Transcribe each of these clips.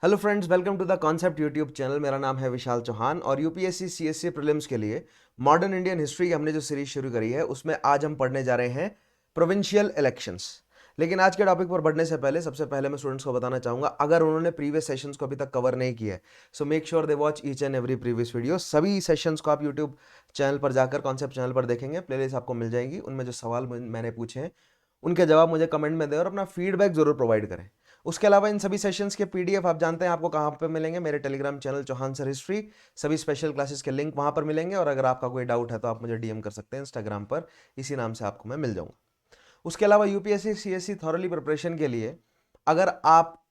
Hello friends, welcome to the concept YouTube channel. मेरा नाम है विशाल चौहान और यूपीएससी सीएससी प्रीलिम्स के लिए मॉडर्न इंडियन हिस्ट्री की हमने जो सीरीज शुरू करी है उसमें आज हम पढ़ने जा रहे हैं प्रोविंशियल इलेक्शंस। लेकिन आज के टॉपिक पर बढ़ने से पहले सबसे पहले मैं स्टूडेंट्स को बताना चाहूंगा, अगर उन्होंने प्रीवियस सेशंस को अभी तक कवर नहीं किया है सो make sure they watch each and every previous video. सभी सेशंस को आप यूट्यूब चैनल पर जाकर कॉन्सेप्ट चैनल पर देखेंगे, प्लेलिस्ट आपको मिल जाएगी। उनमें जो सवाल मैंने पूछे हैं उनके जवाब मुझे कमेंट में दें और अपना फीडबैक जरूर प्रोवाइड करें। उसके अलावा इन सभी सेशंस के पीडीएफ आप जानते हैं आपको कहां पे मिलेंगे, मेरे Telegram channel Chauhan sir history. सभी स्पेशल क्लासेस के लिंक वहां पर मिलेंगे और अगर आपका कोई डाउट है तो आप मुझे डीएम कर सकते हैं इंस्टाग्राम पर, इसी नाम से आपको मैं मिल जाऊंगा। उसके अलावा यूपीएससी सीएससी थॉरली प्रिपरेशन के लिए अगर आप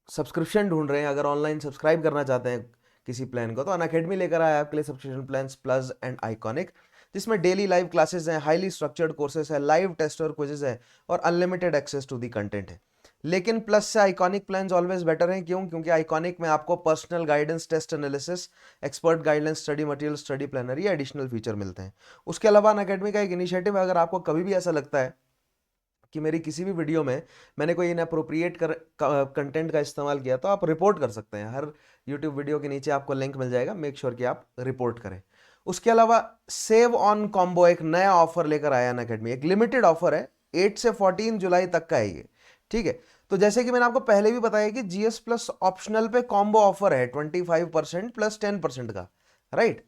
सब्सक्रिप्शन ढूंढ रहे हैं, अगर ऑनलाइन सब्सक्राइब करना चाहते हैं किसी प्लान को, तो अनअकैडमी लेकर आया आपके लिए subscription plan plus and iconic, जिसमें डेली लाइव क्लासेस हैं, हाईली स्ट्रक्चर्ड कोर्सेस है, लाइव टेस्ट और क्विजेस है और unlimited access to the content है। लेकिन प्लस से आइकॉनिक प्लान्स ऑलवेज बेटर हैं। क्यों? क्योंकि आइकॉनिक में आपको personal guidance, test analysis, expert guidance, study material, study planner, ये एडिशनल फीचर मिलते हैं। उसके अलावा अनअकैडमी का एक इनिशिएटिव है, अगर आपको कभी भी ऐसा लगता है कि मेरी किसी भी वीडियो में मैंने कोई इनअप्रोप्रिएट कंटेंट का इस्तेमाल किया, तो आप रिपोर्ट कर सकते हैं। हर यूट्यूब वीडियो के नीचे आपको लिंक मिल जाएगा, मेक श्योर कि आप रिपोर्ट करें। उसके अलावा सेव ऑन कॉम्बो एक नया ऑफर लेकर आया अनअकैडमी, एक लिमिटेड ऑफर है, 8 से 14 जुलाई तक का है ये। ठीक है, तो जैसे कि मैंने आपको पहले भी बताया कि जीएस प्लस ऑप्शनल पे कॉम्बो ऑफर है 25% प्लस 10% का, राइट।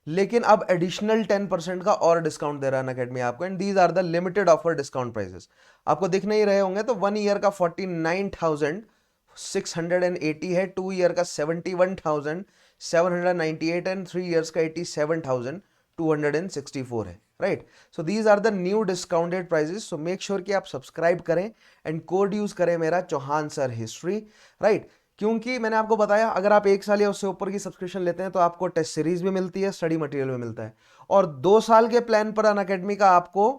लेकिन अब एडिशनल 10% का और डिस्काउंट दे रहा है अनअकैडमी आपको, and these are the limited offer discount prices. आपको दिख नहीं रहे होंगे तो 1 ईयर का 49,680 है, 2 ईयर का 71,798 एंड 3 ईयर्स का 87,264 है, right. So these are the new discounted prices. So make sure कि आप सब्सक्राइब करें एंड कोड यूज करें मेरा चौहान सर हिस्ट्री, राइट। क्योंकि मैंने आपको बताया अगर आप 1 साल या उससे ऊपर की सब्सक्रिप्शन लेते हैं तो आपको टेस्ट सीरीज भी मिलती है, स्टडी मटेरियल भी मिलता है, और 2 साल के प्लान पर अनअकैडमी का आपको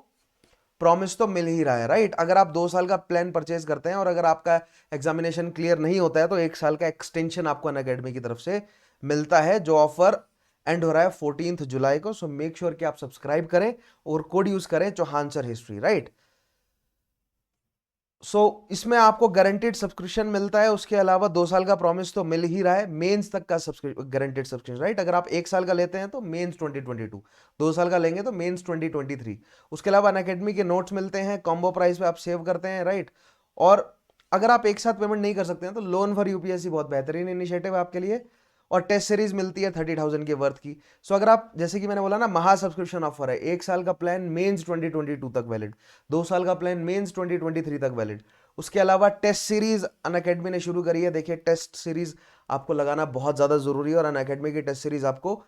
प्रॉमिस तो मिल ही रहा है, राइट। अगर आप 2 साल का प्लान परचेज करते हैं और अगर आपका एग्जामिनेशन क्लियर नहीं होता है तो 1 साल का एक्सटेंशन आपको अनअकैडमी की तरफ से मिलता है, जो ऑफर एंड हो रहा है 14 जुलाई को। सो मेक श्योर कि आप सब्सक्राइब करें और कोड यूज करें चौहान सर हिस्ट्री, राइट। इसमें आपको गारंटेड सब्सक्रिप्शन मिलता है, उसके अलावा 2 साल का प्रॉमिस तो मिल ही रहा है, मेंस तक का गारंटेड सब्सक्रिप्शन, राइट। अगर आप 1 साल का लेते हैं तो मेंस 2022, 2 साल का लेंगे तो मेंस 2023। उसके अलावा अनअकैडमी के नोट्स मिलते हैं, कॉम्बो प्राइस पे आप सेव करते हैं, राइट। और अगर आप एक साथ पेमेंट नहीं कर सकते हैं तो लोन फॉर यूपीएससी बहुत बेहतरीन इनिशिएटिव है आपके लिए, और टेस्ट सीरीज मिलती है 30,000 के वर्थ की। सो अगर आप, जैसे कि मैंने बोला ना, महा सब्सक्रिप्शन ऑफर है, 1 साल का प्लान मेंस 2022 तक वैलिड, 2 साल का प्लान मेंस 2023 तक वैलिड। उसके अलावा टेस्ट सीरीज अनअकैडमी ने शुरू करी है। देखिए, टेस्ट सीरीज आपको लगाना बहुत ज्यादा जरूरी है और अनअकैडमी की टेस्ट सीरीज आपको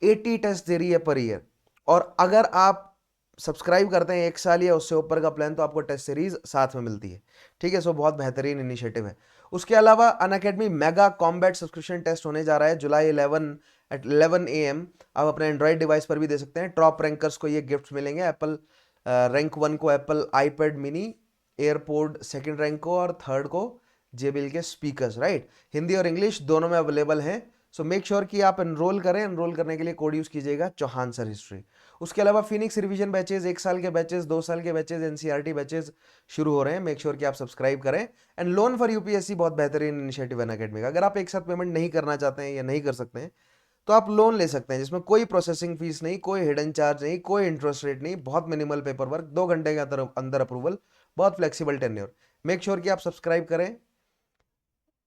80 टेस्ट दे रही है पर ईयर। और अगर आप सब्सक्राइब करते हैं 1 साल या उससे ऊपर का प्लान तो आपको टेस्ट सीरीज साथ में मिलती है, ठीक है। सो बहुत बेहतरीन इनिशिएटिव है। उसके अलावा Unacademy mega combat subscription test होने जा रहा है जुलाई 11 एट 11 AM। आप अपने एंड्रॉइड डिवाइस पर भी दे सकते हैं। टॉप रैंकर्स को ये गिफ्ट मिलेंगे। एप्पल रैंक 1 को Apple iPad mini airport, second rank को और थर्ड को जेबीएल के स्पीकर्स, राइट। हिंदी और इंग्लिश दोनों में अवेलेबल हैं। सो मेक श्योर कि आप एनरोल करें। एनरोल करने के लिए कोड यूज कीजिएगा चौहान सर हिस्ट्री। उसके अलावा फिनिक्स रिवीजन बैचेज, 1 साल के बैचेज, 2 साल के बैचेज, एनसीईआरटी बैचेज शुरू हो रहे हैं। मेक श्योर कि आप सब्सक्राइब करें। एंड लोन फॉर यूपीएससी बहुत बेहतरीन इनिशिएटिव है अनअकैडमी का। अगर आप एक साथ पेमेंट नहीं करना चाहते हैं या नहीं कर सकते हैं तो आप लोन ले सकते हैं, जिसमें कोई प्रोसेसिंग फीस नहीं, कोई हिडन चार्ज नहीं, कोई इंटरेस्ट रेट नहीं, बहुत मिनिमल पेपर वर्क, 2 घंटे के अंदर अंदर अप्रूवल, बहुत फ्लेक्सिबल टेन्योर। मेक श्योर कि आप सब्सक्राइब करें।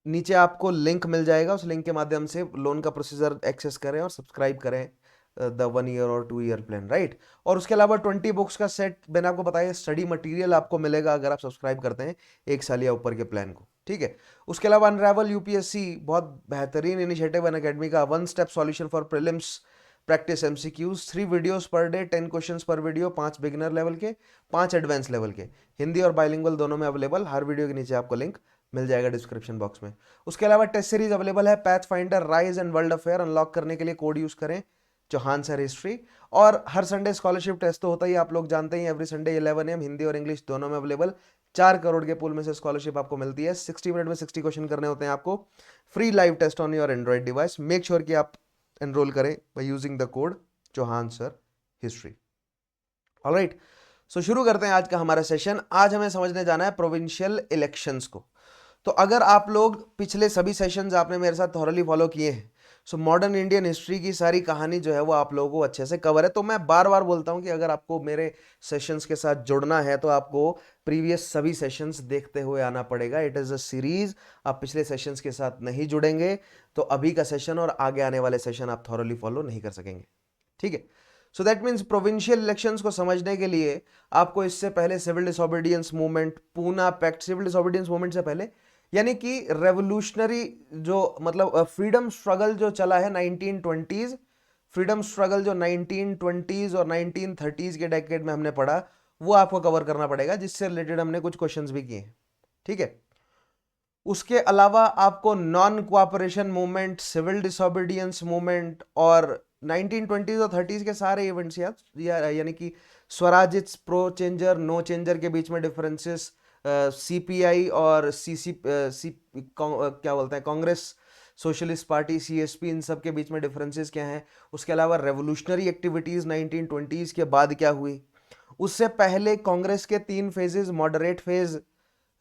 नीचे आपको लिंक मिल जाएगा, उस लिंक के माध्यम से लोन का प्रोसीजर एक्सेस करें और सब्सक्राइब करें द 1 ईयर और 2 ईयर प्लान, राइट। और उसके अलावा 20 बुक्स का सेट मैंने आपको बताया, स्टडी मटेरियल आपको मिलेगा अगर आप सब्सक्राइब करते हैं 1 साल या ऊपर के प्लान को, ठीक है। उसके अलावा अनरावल यूपीएससी बहुत बेहतरीन इनिशिएटिव है अनअकैडमी का, 1 step solution for prelims practice MCQs, 3 videos per day, 10 questions पर वीडियो, 5 बिगिनर लेवल के, 5 एडवांस लेवल के, हिंदी और बाइलिंगुअल दोनों में अवेलेबल। हर वीडियो के नीचे आपको लिंक मिल जाएगा डिस्क्रिप्शन बॉक्स में। उसके अलावा टेस्ट सीरीज अवेलेबल है, path finder, rise and world affair. Unlock करने के लिए कोड यूज करें चौहान सर हिस्ट्री। और हर संडे स्कॉलरशिप टेस्ट तो होता ही, आप लोग जानते हैं, एवरी संडे 11 AM, हिंदी और इंग्लिश दोनों में अवेलेबल। 4 करोड़ के पूल में से स्कॉलरशिप आपको मिलती है। 60 मिनट में 60 क्वेश्चन करने होते हैं आपको। Free live test on your android device. Make sure कि आप एनरोल करें by using the code Chauhan sir history. Alright, so शुरू करते हैं आज का हमारा सेशन। आज हमें समझने जाना है प्रोविंशियल इलेक्शंस को। तो अगर आप लोग पिछले सभी सेशंस आपने मेरे साथ थॉरली फॉलो किए हैं, सो मॉडर्न इंडियन हिस्ट्री की सारी कहानी जो है वो आप लोगों को अच्छे से कवर है। तो मैं बार बार बोलता हूं कि अगर आपको मेरे सेशंस के साथ जुड़ना है तो आपको प्रीवियस सभी सेशंस देखते हुए आना पड़ेगा। It is a series. आप पिछले सेशंस के साथ नहीं जुड़ेंगे तो अभी का सेशन और आगे आने वाले सेशन आप थॉरली फॉलो नहीं कर सकेंगे, ठीक है। So that means provincial elections को समझने के लिए आपको इससे पहले civil disobedience movement, Poona pact, civil disobedience movement से पहले यानी कि रेवोल्यूशनरी जो मतलब फ्रीडम स्ट्रगल जो चला है 1920s, फ्रीडम स्ट्रगल जो 1920s और 1930s के डेकेड में हमने पढ़ा, वो आपको कवर करना पड़ेगा, जिससे रिलेटेड हमने कुछ क्वेश्चंस भी किए हैं, ठीक है। उसके अलावा आपको non cooperation movement, civil disobedience movement और 1920s और 30s के सारे इवेंट्स यानी कि Swaraj, its pro changer, no changer के बीच में डिफरेंसेस, सीपीआई और क्या बोलते हैं, कांग्रेस सोशलिस्ट पार्टी, सीएसपी, इन सब के बीच में डिफरेंसेस क्या हैं। उसके अलावा रेवोल्यूशनरी एक्टिविटीज 1920s के बाद क्या हुई, उससे पहले कांग्रेस के 3 phases, moderate phase,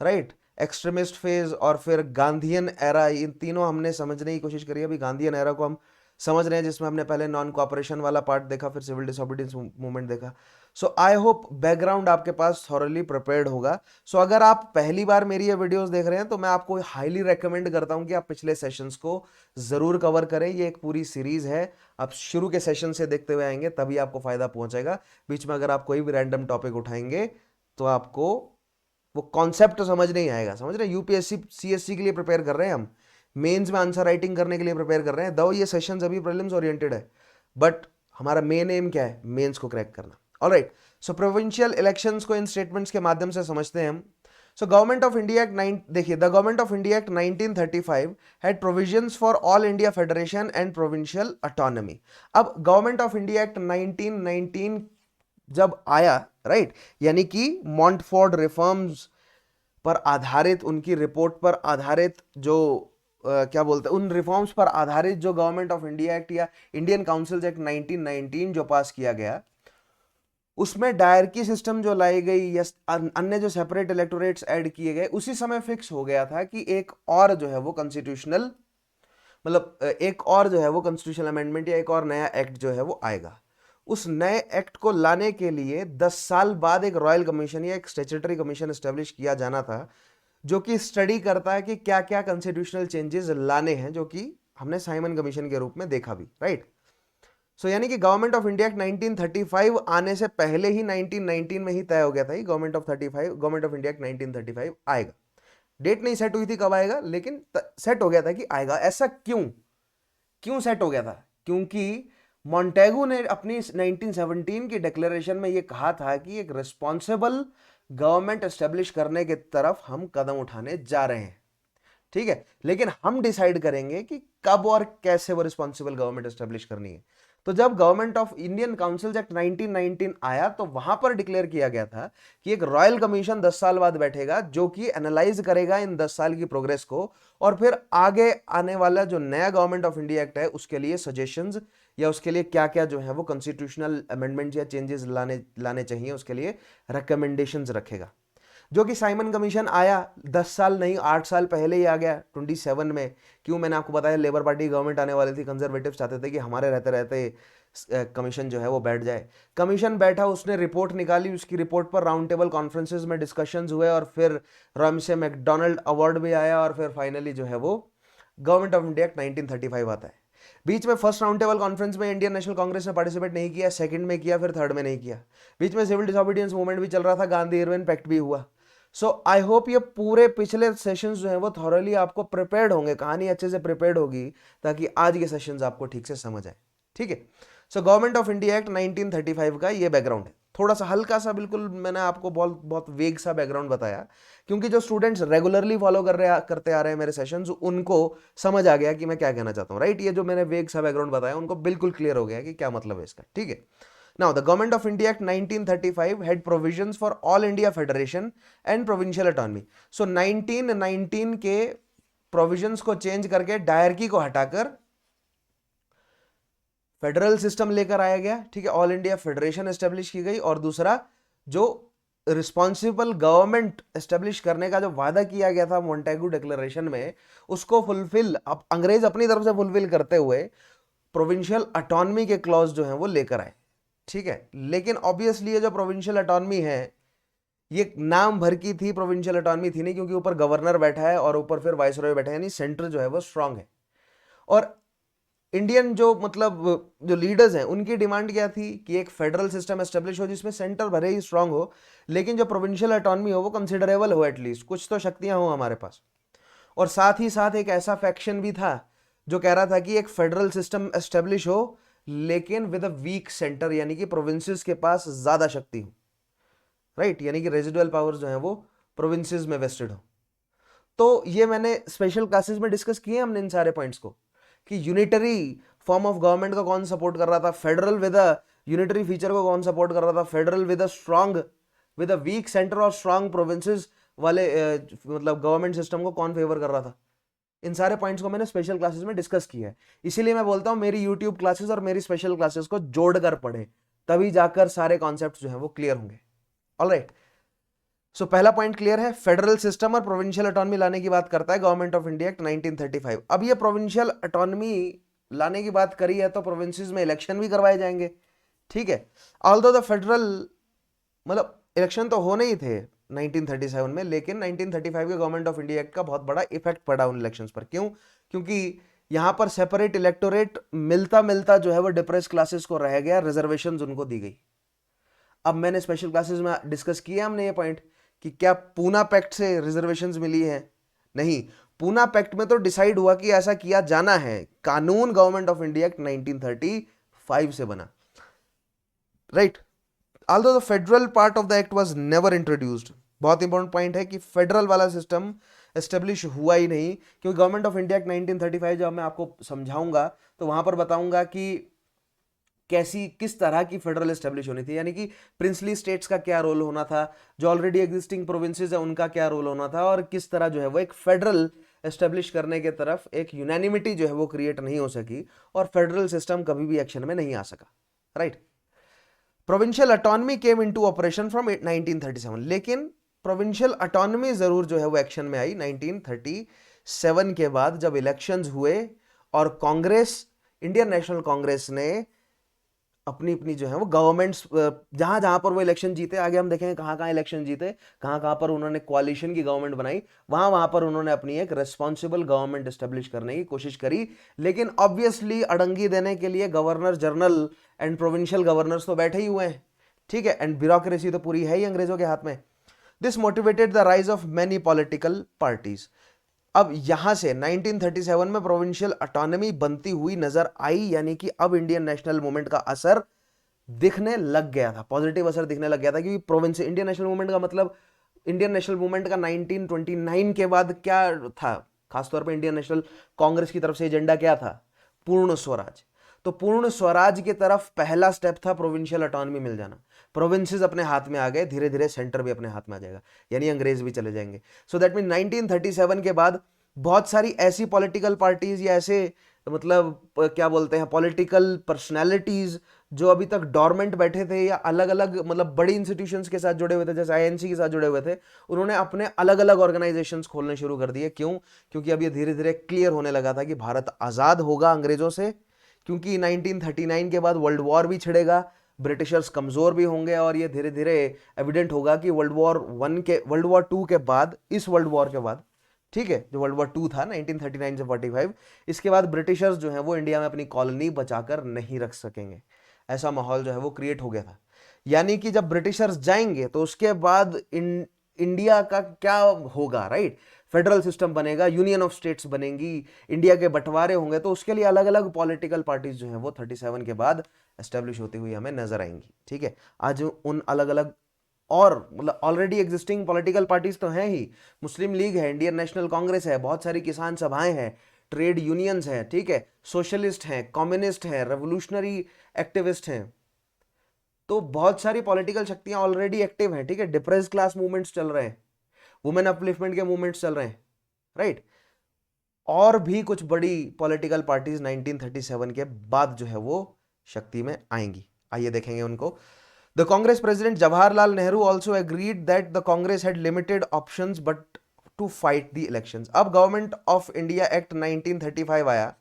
right, extremist phase और फिर गांधीयन एरा, इन तीनों हमने समझने की कोशिश करी। अभी गांधीयन एरा को हम समझ रहे हैं, जिसमें हमने पहले नॉन कोऑपरेशन वाला पार्ट देखा, फिर सिविल डिसोबीडियंस मूवमेंट देखा। सो आई होप बैकग्राउंड आपके पास थॉरली प्रिपेयर्ड होगा। सो अगर आप पहली बार मेरी ये वीडियोस देख रहे हैं तो मैं आपको हाईली रेकमेंड करता हूं कि आप पिछले सेशंस को जरूर कवर करें। ये एक पूरी सीरीज है, आप शुरू के सेशन से देखते हुए आएंगे तभी आपको फायदा पहुंचेगा। बीच में अगर आप कोई भी रैंडम टॉपिक उठाएंगे तो आपको वो कॉन्सेप्ट समझ नहीं आएगा। समझ रहे हैं, यूपीएससी सीएससी के लिए प्रिपेयर कर रहे हैं हम, मेंस में आंसर राइटिंग करने के लिए प्रिपेयर कर रहे हैं, दो ये सेशंस अभी प्रीलिम्स ओरिएंटेड है, बट हमारा मेन एम क्या है, मेंस को क्रैक करना। ऑलराइट, सो प्रोविंशियल इलेक्शंस को इन स्टेटमेंट्स के माध्यम से समझते हैं हम। So government of India act देखिए, the government of India act 1935 had provisions for all India federation and provincial autonomy. अब गवर्नमेंट ऑफ इंडिया एक्ट 1919 जब आया, राइट, यानी कि मॉन्टफोर्ड रिफॉर्म्स पर आधारित, उनकी रिपोर्ट पर आधारित जो क्या बोलते हैं, उन रिफॉर्म्स पर आधारित जो गवर्नमेंट ऑफ इंडिया एक्ट या इंडियन काउंसिल्स एक्ट 1919 जो पास किया गया, उसमें डायरकी सिस्टम जो लाई गई या अन्य जो सेपरेट इलेक्टोरेट्स ऐड किए गए, उसी समय फिक्स हो गया था कि एक और जो है वो कॉन्स्टिट्यूशनल, मतलब एक और जो है वो कॉन्स्टिट्यूशनल अमेंडमेंट या एक और नया एक्ट जो है वो आएगा। उस नए एक्ट को लाने के लिए 10 साल बाद एक रॉयल कमीशन या एक स्टैट्यूटरी कमीशन एस्टेब्लिश किया जाना था, जो कि स्टडी करता है कि क्या क्या कॉन्स्टिट्यूशनल चेंजेस लाने हैं, जो कि हमने साइमन कमीशन के रूप में देखा भी, राइट। सो यानी कि गवर्नमेंट ऑफ इंडिया 1935 आने से पहले ही 1919 में ही तय हो गया था कि गवर्नमेंट ऑफ इंडिया 1935 आएगा। डेट नहीं सेट हुई थी कब आएगा, लेकिन सेट हो गया था कि आएगा। ऐसा क्यों सेट हो गया था? क्योंकि मॉन्टेगू ने अपनी 1917 की डिक्लेरेशन में यह कहा था कि एक रिस्पॉन्सिबल गवर्नमेंट एस्टेब्लिश करने की तरफ हम कदम उठाने जा रहे हैं, ठीक है। लेकिन हम डिसाइड करेंगे कि कब और कैसे वो रिस्पॉन्सिबल गवर्नमेंट एस्टेब्लिश करनी है। तो जब government of Indian councils act 1919 आया तो वहां पर डिक्लेयर किया गया था कि एक रॉयल कमीशन 10 साल बाद बैठेगा, जो कि एनालाइज करेगा इन 10 साल की प्रोग्रेस को, और फिर आगे आने वाला जो नया गवर्नमेंट ऑफ इंडिया एक्ट है उसके लिए सजेशंस या उसके लिए क्या क्या जो है वो कॉन्स्टिट्यूशनल अमेंडमेंट या चेंजेस लाने चाहिए, उसके लिए रिकमेंडेशंस रखेगा। जो कि साइमन कमीशन आया 10 साल नहीं 8 साल पहले ही आ गया 27 में। क्यों? मैंने आपको बताया, लेबर पार्टी गवर्नमेंट आने वाली थी, कंजर्वेटिव चाहते थे कि हमारे रहते रहते कमीशन जो है वो बैठ जाए। कमीशन बैठा, उसने रिपोर्ट निकाली, उसकी रिपोर्ट पर राउंड टेबल कॉन्फ्रेंसेज में डिस्कशंस हुए और फिर रामसे मैकडोनाल्ड अवार्ड भी आया और फिर फाइनली जो है वो गवर्नमेंट ऑफ इंडिया 1935 आता है। बीच में फर्स्ट राउंड टेबल कॉन्फ्रेंस में इंडियन नेशनल कांग्रेस ने पार्टिसिपेट नहीं किया, सेकंड में किया, फिर थर्ड में नहीं किया। बीच में सिविल डिसोबीडियंस मूवमेंट भी चल रहा था, गांधी इरविन पैक्ट भी हुआ। सो आई होप ये पूरे पिछले सेशंस जो हैं वो थॉरली आपको प्रिपेयर्ड होंगे, कहानी अच्छे से प्रिपेयर्ड होगी, ताकि आज के सेशंस आपको ठीक से समझ आए, ठीक है। सो गवर्नमेंट ऑफ इंडिया एक्ट 1935 का ये बैकग्राउंड है। थोड़ा सा हल्का सा, बिल्कुल मैंने आपको बहुत बहुत वेग सा बैकग्राउंड बताया, क्योंकि जो स्टूडेंट्स रेगुलरली फॉलो करते आ रहे हैं मेरे सेशंस, उनको समझ आ गया कि मैं क्या कहना चाहता हूँ, राइट। ये जो मैंने वेग सा बैकग्राउंड बताया उनको बिल्कुल क्लियर हो गया कि क्या मतलब है इसका, ठीक है। Now, the Government of India Act 1935 had provisions for all India Federation and provincial autonomy. So 1919 के provisions को चेंज करके डायरकी को हटाकर फेडरल सिस्टम लेकर आया गया, ठीक है। ऑल इंडिया फेडरेशन एस्टेब्लिश की गई और दूसरा जो रिस्पॉन्सिबल गवर्नमेंट एस्टेब्लिश करने का जो वादा किया गया था मॉन्टेगू डिक्लेरेशन में, उसको फुलफिल अब अंग्रेज अपनी तरफ से फुलफिल करते हुए प्रोविंशियल अटॉनमी के क्लॉज जो है वो लेकर आए, ठीक है। लेकिन ऑब्वियसली ये जो प्रोविंशियल अटॉनमी है, ये नाम भर की थी, प्रोविंशियल अटॉनमी थी नहीं, क्योंकि ऊपर गवर्नर बैठा है और ऊपर फिर वाइसरॉय बैठा है, यानी सेंटर जो है वो स्ट्रांग है। और इंडियन जो मतलब जो लीडर्स हैं उनकी डिमांड क्या थी कि एक फेडरल सिस्टम एस्टेब्लिश हो जिसमें सेंटर भले ही स्ट्रांग हो, लेकिन जो प्रोविंशियल अटॉनमी हो वो कंसिडरेबल हो, एटलीस्ट कुछ तो शक्तियां हो हमारे पास। और साथ ही साथ एक ऐसा फैक्शन भी था जो कह रहा था कि एक फेडरल सिस्टम एस्टेब्लिश हो लेकिन विद अ वीक सेंटर, यानी कि प्रोविंसेस के पास ज्यादा शक्ति हो, राइट, यानी कि रेजिडुअल पावर्स जो है वो प्रोविंसेस में वेस्टेड हो। तो ये मैंने स्पेशल क्लासेस में डिस्कस किए हमने इन सारे पॉइंट्स को, कि यूनिटरी फॉर्म ऑफ गवर्नमेंट को कौन सपोर्ट कर रहा था, federal with a unitary feature को कौन सपोर्ट कर रहा था, federal with a strong with a weak centre और स्ट्रांग प्रोविंसेस वाले मतलब गवर्नमेंट सिस्टम को कौन फेवर कर रहा था। इन सारे पॉइंट्स को मैंने स्पेशल क्लासेस में डिस्कस किया है। इसीलिए मैं बोलता हूं मेरी यूट्यूब क्लासेस और मेरी स्पेशल क्लासेस को जोड़कर पढ़े, तभी जाकर सारे कॉन्सेप्ट जो है वो क्लियर होंगे। ऑलराइट, सो पहला पॉइंट क्लियर है, फेडरल सिस्टम और प्रोविंशियल अटॉनमी लाने की बात करता है गवर्नमेंट ऑफ इंडिया एक्ट 1935। अब ये प्रोविंशियल अटॉनमी लाने की बात करी है तो प्रोविंसेस में इलेक्शन भी करवाए जाएंगे, ठीक है। ऑल्दो द फेडरल मतलब इलेक्शन तो होने ही थे 1937 में, लेकिन 1935 के गवर्नमेंट ऑफ इंडिया एक्ट का बहुत बड़ा इफेक्ट पड़ा उन इलेक्शंस पर। क्यों? क्योंकि यहां पर सेपरेट इलेक्टोरेट मिलता मिलता जो है वो डिप्रेस क्लासेस को रह गया, रिजर्वेशंस उनको दी गई। अब मैंने स्पेशल क्लासेस में डिस्कस किया हमने ये पॉइंट कि क्या पूना पैक्ट से रिजर्वेशंस मिली है? नहीं, पूना पैक्ट में तो डिसाइड हुआ कि ऐसा किया जाना है, कानून गवर्नमेंट ऑफ इंडिया एक्ट 1935 से बना, right. Although the federal part of the act was never introduced, बहुत इंपॉर्टेंट पॉइंट है कि फेडरल वाला सिस्टम एस्टेब्लिश हुआ ही नहीं, क्योंकि गवर्नमेंट ऑफ इंडिया एक्ट 1935 जब मैं आपको समझाऊंगा तो वहां पर बताऊंगा कि कैसी किस तरह की फेडरल एस्टेब्लिश होनी थी, यानी कि प्रिंसली स्टेट्स का क्या रोल होना था, जो ऑलरेडी एग्जिस्टिंग प्रोविंसेस है उनका क्या रोल होना था, और किस तरह जो है वो एक फेडरल एस्टेब्लिश करने के तरफ एक यूनैनिमिटी जो है वो क्रिएट नहीं हो सकी और फेडरल सिस्टम कभी भी एक्शन में नहीं आ सका, right. Provincial autonomy came into operation from 1937, लेकिन प्रोविंशियल अटॉनमी जरूर जो है वो एक्शन में आई 1937 के बाद, जब इलेक्शंस हुए और कांग्रेस, इंडियन नेशनल कांग्रेस ने अपनी अपनी जो है वो गवर्नमेंट्स, जहां जहां पर वो इलेक्शन जीते, आगे हम देखेंगे कहां कहां इलेक्शन जीते, कहां कहां पर उन्होंने कोalition की गवर्नमेंट बनाई, वहां वहां पर उन्होंने अपनी एक रेस्पॉन्सिबल गवर्नमेंट एस्टेब्लिश करने की कोशिश करी। लेकिन ऑब्वियसली अड़ंगी देने के लिए governor general and provincial governors तो बैठे ही हुए हैं, ठीक है, एंड ब्यूरोक्रेसी तो पूरी है ही अंग्रेजों के हाथ में। This motivated the rise of many political parties. अब यहां से 1937 में प्रोविंशियल अटॉनमी बनती हुई नजर आई, यानी कि अब इंडियन नेशनल मूवमेंट का असर दिखने लग गया था, पॉजिटिव असर दिखने लग गया था, क्योंकि प्रोविंस इंडियन नेशनल मूवमेंट का मतलब, इंडियन नेशनल मूवमेंट का 1929 के बाद क्या था, खासतौर पर इंडियन नेशनल कांग्रेस की तरफ से एजेंडा क्या था? पूर्ण स्वराज। तो पूर्ण स्वराज की तरफ पहला स्टेप था प्रोविंशियल अटॉनमी मिल जाना, प्रोविंसेस अपने हाथ में आ गए, धीरे धीरे सेंटर भी अपने हाथ में आ जाएगा, यानी अंग्रेज भी चले जाएंगे। सो दैट मीन 1937 के बाद बहुत सारी ऐसी पॉलिटिकल पार्टीज या ऐसे मतलब क्या बोलते हैं पॉलिटिकल पर्सनैलिटीज जो अभी तक डॉर्मेंट बैठे थे या अलग अलग मतलब बड़ी इंस्टीट्यूशंस के साथ जुड़े हुए थे, जैसे आईएनसी के साथ जुड़े हुए थे, उन्होंने अपने अलग अलग ऑर्गेनाइजेशंस खोलने शुरू कर दिए। क्यों? क्योंकि अब ये धीरे धीरे क्लियर होने लगा था कि भारत आजाद होगा अंग्रेजों से, क्योंकि 1939 के बाद वर्ल्ड वॉर भी छिड़ेगा, ब्रिटिशर्स कमजोर भी होंगे, और ये धीरे धीरे एविडेंट होगा कि वर्ल्ड वॉर टू के बाद, इस वर्ल्ड वॉर के बाद, ठीक है, जो वर्ल्ड वॉर टू था 1939 से 45, इसके बाद ब्रिटिशर्स जो हैं वो इंडिया में अपनी कॉलोनी बचाकर नहीं रख सकेंगे, ऐसा माहौल जो है वो क्रिएट हो गया था। यानी कि जब ब्रिटिशर्स जाएंगे तो उसके बाद इंडिया का क्या होगा, राइट, फेडरल सिस्टम बनेगा, यूनियन ऑफ स्टेट्स बनेंगी, इंडिया के बंटवारे होंगे, तो उसके लिए अलग अलग पॉलिटिकल पार्टीज जो हैं वो 37 के बाद एस्टेब्लिश होती हुई हमें नजर आएंगी, ठीक है। आज उन अलग अलग और मतलब ऑलरेडी एग्जिस्टिंग पॉलिटिकल पार्टीज तो हैं ही, मुस्लिम लीग है, इंडियन नेशनल कांग्रेस है, बहुत सारी किसान सभाएं हैं, ट्रेड यूनियंस हैं, ठीक है, सोशलिस्ट हैं, कम्युनिस्ट हैं, रेवोल्यूशनरी एक्टिविस्ट हैं, तो बहुत सारी पॉलिटिकल शक्तियां ऑलरेडी एक्टिव हैं, ठीक है। डिप्रेस क्लास मूवमेंट्स चल रहे हैं, वुमेन अपलिफ्टमेंट के मूवमेंट्स चल रहे हैं, राइट। और भी कुछ बड़ी पॉलिटिकल पार्टीज 1937 के बाद जो है वो शक्ति में आएंगी, आइए देखेंगे उनको। The Congress president Jawaharlal Nehru also agreed that the Congress had limited options but to fight the elections. अब गवर्नमेंट ऑफ इंडिया एक्ट 1935 आया,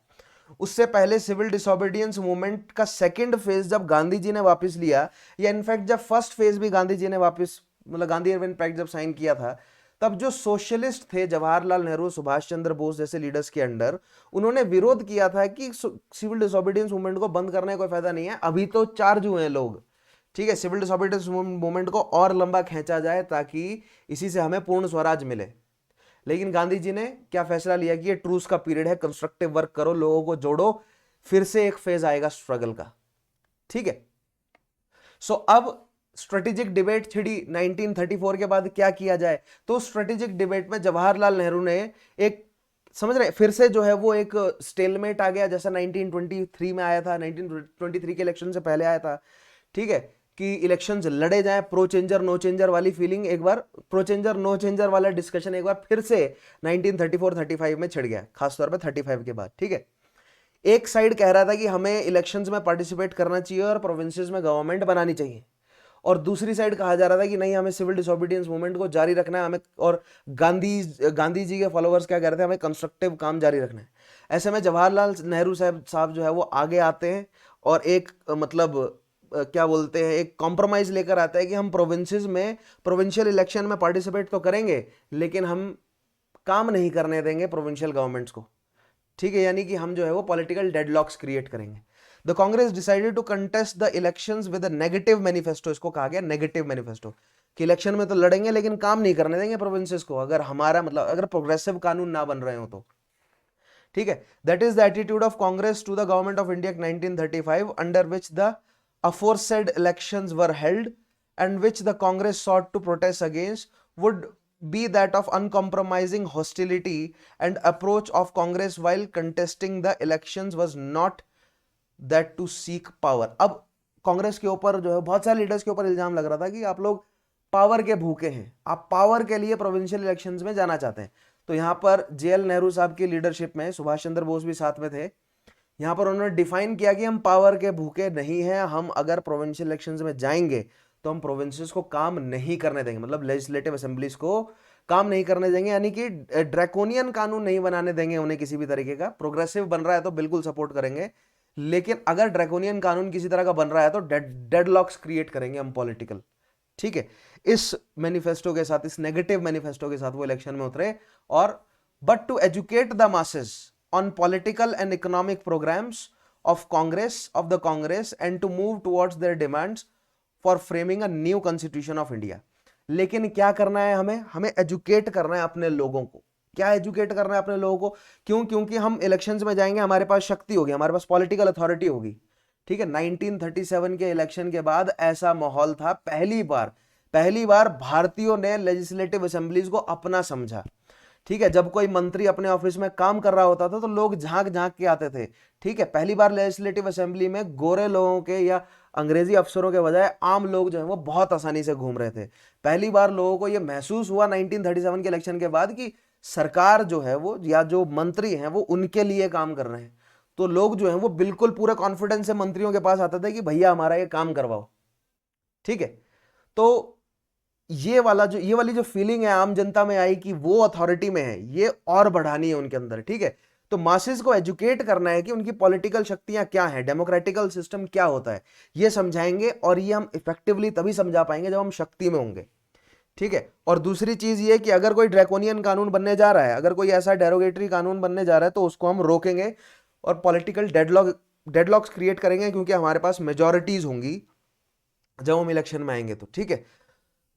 उससे पहले सिविल डिसोबीडियंस मूवमेंट का सेकंड फेज जब गांधी जी ने वापस लिया, या इनफैक्ट जब फर्स्ट फेज भी गांधी जी ने वापस, मतलब गांधी अर्बन पैक्ट जब साइन किया था, तब जो सोशलिस्ट थे जवाहरलाल नेहरू, सुभाष चंद्र बोस जैसे लीडर्स के अंडर, उन्होंने विरोध किया था कि सिविल डिसोबीडियंस मूवमेंट को बंद करने का कोई फायदा नहीं है, अभी तो चार्ज हुए हैं लोग, ठीक है, सिविल डिसोबीडियंस मूवमेंट को और लंबा खींचा जाए ताकि इसी से हमें पूर्ण स्वराज मिले। लेकिन गांधी जी ने क्या फैसला लिया कि ये ट्रूस का पीरियड है, कंस्ट्रक्टिव वर्क करो, लोगों को जोड़ो, फिर से एक फेज आएगा स्ट्रगल का, ठीक है। सो अब स्ट्रेटेजिक डिबेट छिड़ी 1934 के बाद, क्या किया जाए, तो स्ट्रेटेजिक डिबेट में जवाहरलाल नेहरू ने एक, समझ रहे, फिर से जो है वो एक स्टेलमेट आ गया जैसा 1923 में आया था, 1923 के इलेक्शन से पहले आया था, ठीक है, कि इलेक्शंस लड़े जाएं, प्रो चेंजर नो चेंजर वाली फीलिंग एक बार, प्रो चेंजर नो चेंजर वाला डिस्कशन एक बार फिर से 1934-35 में छिड़ गया, खासतौर पे 35 के बाद, ठीक है। एक साइड कह रहा था कि हमें इलेक्शंस में पार्टिसिपेट करना चाहिए और प्रोविंसेस में गवर्नमेंट बनानी चाहिए, और दूसरी साइड कहा जा रहा था कि नहीं, हमें सिविल डिसोबीडियंस मूवमेंट को जारी रखना है, हमें, और गांधी जी के फॉलोअर्स क्या कह रहे थे, हमें कंस्ट्रक्टिव काम जारी रखना है। ऐसे में जवाहरलाल नेहरू साहब जो है वो आगे आते हैं और एक मतलब क्या बोलते हैं, एक कॉम्प्रोमाइज लेकर आता है कि हम प्रोविंसेस में प्रोविंशियल इलेक्शन में पार्टिसिपेट तो करेंगे, लेकिन हम काम नहीं करने देंगे प्रोविंशियल गवर्नमेंट्स को, ठीक है, यानी कि हम जो है वो पॉलिटिकल डेडलॉक्स क्रिएट करेंगे। The Congress decided to contest the elections with a negative manifesto, इसको कहा गया नेगेटिव मैनिफेस्टो, कि इलेक्शन में तो लड़ेंगे लेकिन काम नहीं करने देंगे प्रोविंसेस को, अगर हमारा मतलब अगर प्रोग्रेसिव कानून ना बन रहे हो तो, ठीक है। That is the attitude of Congress to the government of India 1935, under which the aforesaid elections were held, and which the Congress sought to protest against would be that of uncompromising hostility and approach of Congress while contesting the elections was not that to seek power। अब कांग्रेस के ऊपर जो है बहुत सारे leaders के ऊपर इल्जाम लग रहा था कि आप लोग पावर के भूखे हैं, आप पावर के लिए प्रोविंशियल इलेक्शंस में जाना चाहते हैं। तो यहां पर जेएल नेहरू साहब की लीडरशिप में सुभाष चंद्र बोस भी साथ में थे, यहां पर उन्होंने डिफाइन किया कि हम पावर के भूखे नहीं हैं, हम अगर प्रोविंशियल इलेक्शंस में जाएंगे तो हम प्रोविंसेस को काम नहीं करने देंगे, मतलब लेजिस्लेटिव असेंबलीज को काम नहीं करने देंगे, यानी कि ड्रैकोनियन कानून नहीं बनाने देंगे उन्हें किसी भी तरीके का। प्रोग्रेसिव बन रहा है तो बिल्कुल सपोर्ट करेंगे, लेकिन अगर ड्रैकोनियन कानून किसी तरह का बन रहा है तो डेडलॉक्स क्रिएट करेंगे हम पॉलिटिकल, ठीक है। इस मैनिफेस्टो के साथ, इस नेगेटिव मैनिफेस्टो के साथ वो इलेक्शन में उतरे, और but to educate the masses on political and economic programs of the Congress and to move towards their demands for framing a new constitution of India। लेकिन क्या करना है, हमें एजुकेट करना है अपने लोगों को। क्या एजुकेट करना है अपने लोगों को, क्यों? क्योंकि हम इलेक्शंस में जाएंगे, हमारे पास शक्ति होगी, हमारे पास पॉलिटिकल अथॉरिटी होगी, ठीक है। 1937 के इलेक्शन के बाद ऐसा माहौल था, पहली बार भारतीयों ने लेजिस्लेटिव असेंबलीज को अपना समझा, ठीक है। जब कोई मंत्री अपने ऑफिस में काम कर रहा होता था तो लोग झांक के आते थे, ठीक है। पहली बार लेजिस्लेटिव असेंबली में गोरे लोगों के या अंग्रेजी अफसरों के बजाय आम लोग जो है वो बहुत आसानी से घूम रहे थे। पहली बार लोगों को यह महसूस हुआ 1937 के इलेक्शन के बाद कि सरकार जो है वो, या जो मंत्री हैं वो उनके लिए काम कर रहे हैं। तो लोग जो है वो बिल्कुल पूरे कॉन्फिडेंस से मंत्रियों के पास आते थे कि भैया हमारा ये काम करवाओ, ठीक है। तो ये वाली जो फीलिंग है आम जनता में आई कि वो अथॉरिटी में है, ये और बढ़ानी है उनके अंदर, ठीक है। तो मासेस को एजुकेट करना है कि उनकी पॉलिटिकल शक्तियां क्या हैं, डेमोक्रेटिकल सिस्टम क्या होता है, ये समझाएंगे, और ये हम इफेक्टिवली तभी समझा पाएंगे जब हम शक्ति में होंगे, ठीक है। और दूसरी चीज ये कि अगर कोई ड्रैकोनियन कानून बनने जा रहा है, अगर कोई ऐसा डेरोगेटरी कानून बनने जा रहा है, तो उसको हम रोकेंगे और पॉलिटिकल डेडलॉक्स क्रिएट करेंगे, क्योंकि हमारे पास मेजॉरिटीज होंगी जब हम इलेक्शन में आएंगे तो, ठीक है।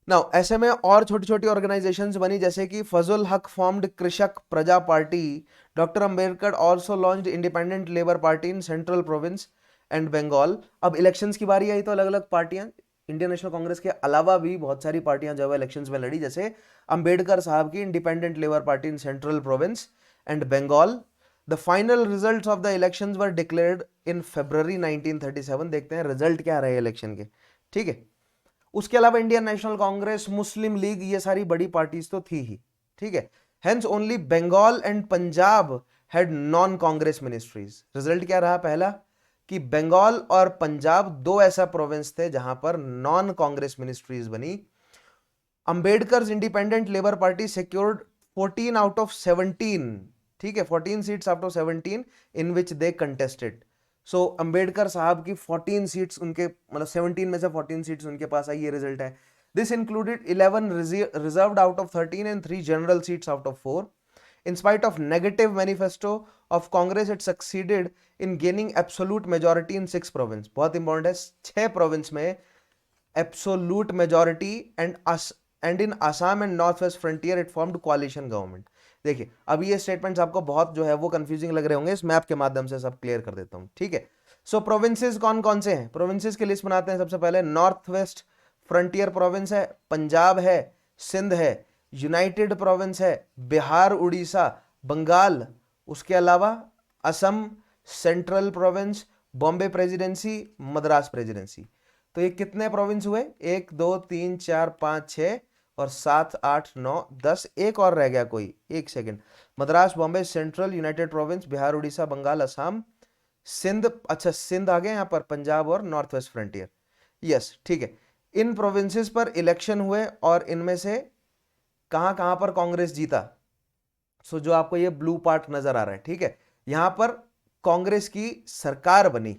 नाउ ऐसे में और छोटी छोटी ऑर्गेनाइजेशंस बनी, जैसे कि फजल हक formed Krishak Praja party, doctor Ambedkar also launched independent labour party in central province and Bengal. अब इलेक्शंस की बारी आई तो अलग अलग पार्टियां, इंडियन नेशनल कांग्रेस के अलावा भी बहुत सारी पार्टियां जो है इलेक्शंस में लड़ी, जैसे अंबेडकर साहब की independent labour party in central province and Bengal. The final results of the elections were declared in February 1937। देखते हैं रिजल्ट क्या रहे इलेक्शन के, ठीक है। उसके अलावा Indian National Congress, Muslim League, ये सारी बड़ी पार्टीज तो थी ही, ठीक है। Hence only Bengal and Punjab had non Congress ministries. Result क्या रहा पहला, कि बंगाल और पंजाब दो ऐसा प्रोविंस थे जहां पर नॉन कांग्रेस मिनिस्ट्रीज बनी। Ambedkar's independent labour party secured 14 out of 17, ठीक है, 14 seats out of 17 in which they contested. So Ambedkar साहब की 14 सीट्स उनके, मतलब 17 में से 14 सीट्स उनके पास आई, ये रिजल्ट है। This included 11 reserved out of 13 and 3 general seats out of 4। In spite of negative manifesto of Congress, it succeeded in gaining absolute majority in 6 province। बहुत इंपॉर्टेंट है, 6 प्रोविंस में absolute majority and in Assam and Northwest Frontier it formed coalition government। देखिए अब ये statements आपको बहुत जो है वो कंफ्यूजिंग लग रहे होंगे, इस मैप के माध्यम से सब क्लियर कर देता हूं, ठीक है। सो प्रोविंसेस कौन कौन से हैं, प्रोविंसेस की लिस्ट बनाते हैं। सबसे पहले नॉर्थ वेस्ट फ्रंटियर प्रोविंस है, पंजाब है, सिंध है, यूनाइटेड प्रोविंस है, बिहार, उड़ीसा, बंगाल, उसके अलावा Assam, central province, Bombay presidency, Madras presidency. तो ये कितने प्रोविंस हुए, 1 2 3 4 5 6 और 7 8 9 10, एक और रह गया कोई, एक second. Madras, Bombay, Central, United province, Bihar, Orissa, Bengal, Assam, Sindh. अच्छा सिंध आ गया यहाँ पर, पंजाब और नॉर्थ वेस्ट फ्रंटियर, यस ठीक है। इन प्रोविंसेस पर इलेक्शन हुए और इनमें से कहां कहां पर कांग्रेस जीता। सो जो आपको ये ब्लू पार्ट नजर आ रहा है, ठीक है, यहां पर कांग्रेस की सरकार बनी,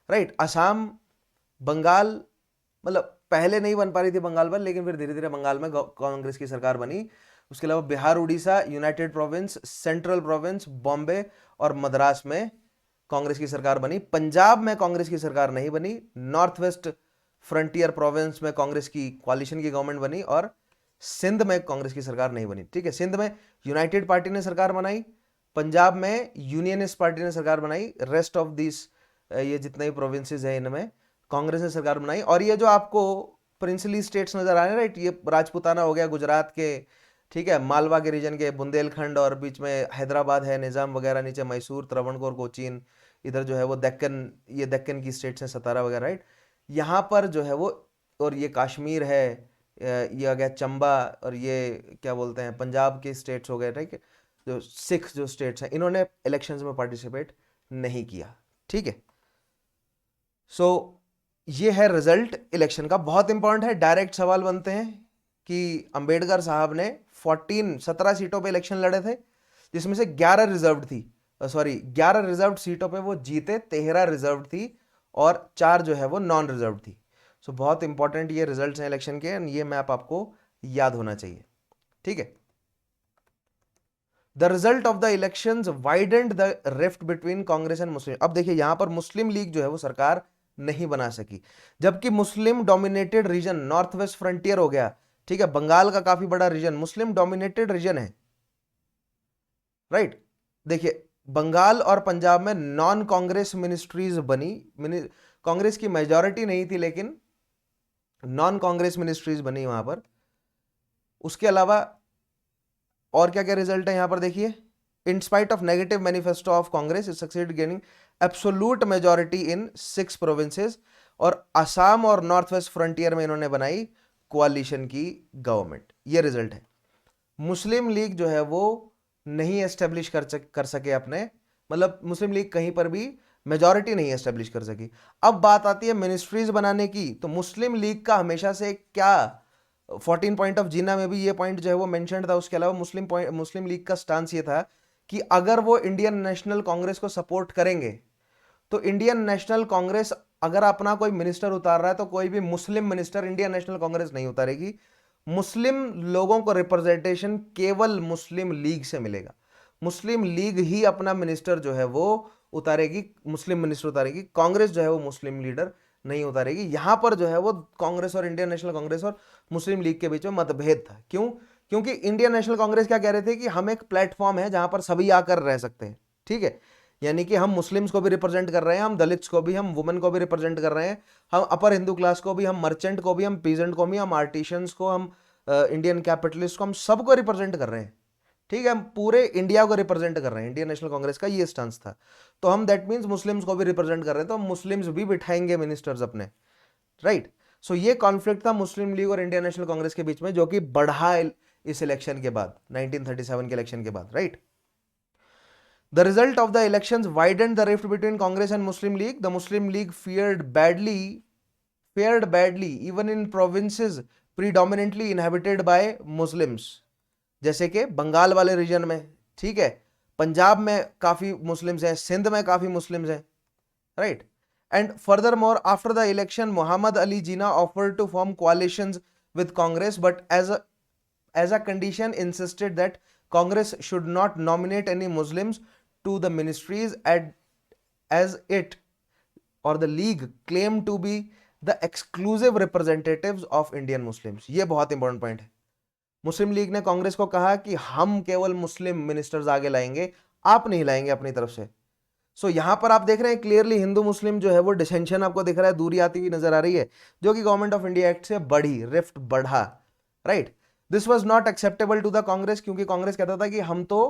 राइट। असम, बंगाल, मतलब पहले नहीं बन पा रही थी बंगाल पर, लेकिन फिर धीरे धीरे बंगाल में कांग्रेस की सरकार बनी। उसके अलावा Bihar, Orissa, United province, central province, Bombay और मद्रास में कांग्रेस की सरकार बनी। पंजाब में कांग्रेस की सरकार नहीं बनी। नॉर्थ वेस्ट फ्रंटियर प्रोविंस में कांग्रेस की कॉलिशन की गवर्नमेंट बनी और सिंध में कांग्रेस की सरकार नहीं बनी, ठीक है। सिंध में यूनाइटेड पार्टी ने सरकार बनाई, पंजाब में यूनियनिस्ट पार्टी ने सरकार बनाई, रेस्ट ऑफ दिस ये जितने भी प्रोविंसेस है इनमें कांग्रेस ने सरकार बनाई। और ये जो आपको प्रिंसली स्टेट्स नजर आ रहे हैं, राइट, ये राजपूताना हो गया गुजरात के, ठीक है, मालवा के रीजन के, बुंदेलखंड और बीच में हैदराबाद है, निजाम वगैरह, नीचे मैसूर, त्रावणकोर, कोचीन, इधर जो है वो दक्कन, ये दक्कन की स्टेट्स हैं, सतारा वगैरह, राइट। यहाँ पर जो है वो, और ये कश्मीर है, ये आ गया चंबा, और ये क्या बोलते हैं पंजाब के स्टेट्स हो गए, ठीक है। जो सिख जो स्टेट्स हैं इन्होंने इलेक्शंस में पार्टिसिपेट नहीं किया, ठीक है। सो ये है रिजल्ट इलेक्शन का, बहुत इंपॉर्टेंट है। डायरेक्ट सवाल बनते हैं कि अंबेडकर साहब ने 17 सीटों पे इलेक्शन लड़े थे, जिसमें से 11 रिजर्व्ड थी, सॉरी 11 रिजर्व्ड सीटों पे वो जीते, 13 रिजर्व्ड थी और 4 जो है वो नॉन रिजर्व्ड थी। सो बहुत इंपॉर्टेंट ये रिजल्ट्स हैं इलेक्शन के, ये मैप आपको याद होना चाहिए, ठीक है। The result of the elections widened the rift between Congress and Muslim. अब देखिए यहां पर मुस्लिम लीग जो है वो सरकार नहीं बना सकी, जबकि Muslim dominated region north west frontier हो गया, ठीक है, बंगाल का काफी बड़ा रीजन मुस्लिम डोमिनेटेड रीजन है, राइट। देखिए बंगाल और पंजाब में नॉन कांग्रेस मिनिस्ट्रीज बनी, कांग्रेस की मेजॉरिटी नहीं थी लेकिन नॉन कांग्रेस मिनिस्ट्रीज बनी वहां पर। उसके अलावा और क्या क्या रिजल्ट है यहां पर देखिए, in spite of negative manifesto of Congress it succeed gaining absolute majority in 6 provinces. और असम और नॉर्थ वेस्ट फ्रंटियर में इन्होंने बनाई कोalition की गवर्नमेंट, ये रिजल्ट है। मुस्लिम लीग जो है वो नहीं एस्टेब्लिश कर सके अपने, मतलब मुस्लिम लीग कहीं पर भी मेजॉरिटी नहीं एस्टेब्लिश कर सकी। अब बात आती है मिनिस्ट्रीज बनाने की, तो मुस्लिम लीग का हमेशा से क्या 14 पॉइंट ऑफ जीना में भी ये पॉइंट जो है वो मेंशन था। उसके अलावा मुस्लिम लीग का स्टांस ये था कि अगर वो इंडियन नेशनल कांग्रेस को सपोर्ट करेंगे तो इंडियन नेशनल कांग्रेस अगर अपना कोई मिनिस्टर उतार रहा है तो कोई भी मुस्लिम मिनिस्टर इंडियन नेशनल कांग्रेस नहीं उतारेगी। मुस्लिम लोगों को रिप्रेजेंटेशन केवल मुस्लिम लीग से मिलेगा, मुस्लिम लीग ही अपना मिनिस्टर जो है वो उतारेगी, मुस्लिम मिनिस्टर उतारेगी, कांग्रेस जो है वो मुस्लिम लीडर नहीं उतारेगी। यहां पर जो है वो कांग्रेस और इंडियन नेशनल कांग्रेस और मुस्लिम लीग के बीच में मतभेद था। क्यों? क्योंकि इंडियन नेशनल कांग्रेस क्या कह रहे थे कि हम एक प्लेटफॉर्म है जहां पर सभी आकर रह सकते हैं, ठीक है, यानी कि हम मुस्लिम्स को भी रिप्रेजेंट कर रहे हैं, हम दलित्स को भी, हम वुमेन को भी रिप्रेजेंट कर रहे हैं, हम अपर हिंदू क्लास को भी, हम मर्चेंट को भी, हम पीजेंट को भी, हम आर्टिशियंस को, हम इंडियन कैपिटलिस्ट को, हम सबको रिप्रेजेंट कर रहे हैं, ठीक है, हम पूरे इंडिया को रिप्रेजेंट कर रहे हैं। इंडियन नेशनल कांग्रेस का ये स्टांस था। तो हम दैट मीन्स मुस्लिम्स को भी रिप्रेजेंट कर रहे हैं, तो हम मुस्लिम्स भी बिठाएंगे मिनिस्टर्स अपने, राइट। सो ये कॉन्फ्लिक्ट था मुस्लिम लीग और इंडियन नेशनल कांग्रेस के बीच में, जो कि बढ़ा इस इलेक्शन के बाद, 1937 के इलेक्शन के बाद, right. The result of the elections widened the rift between Congress and Muslim League. The Muslim League fared badly even in provinces predominantly inhabited by Muslims, जैसे कि बंगाल वाले रीजन में, ठीक है, पंजाब में काफी मुस्लिम्स हैं, सिंध में काफी मुस्लिम्स हैं, right. And furthermore, after the election, Muhammad Ali Jinnah offered to form coalitions with Congress, but as a condition insisted that Congress should not nominate any Muslims to the ministries as it or the League claimed to be the exclusive representatives of Indian Muslims. ये बहुत important point है. मुस्लिम league ने कांग्रेस को कहा कि हम केवल मुस्लिम ministers आगे लाएंगे, आप नहीं लाएंगे अपनी तरफ से. सो यहां पर आप देख रहे हैं क्लियरली हिंदू मुस्लिम जो है वो डिसेंशन आपको दिख रहा है, दूरी आती हुई नजर आ रही है, जो कि गवर्नमेंट ऑफ इंडिया एक्ट से बढ़ी, रिफ्ट बढ़ा, right. This was not acceptable to the Congress, क्योंकि कांग्रेस कहता था कि हम तो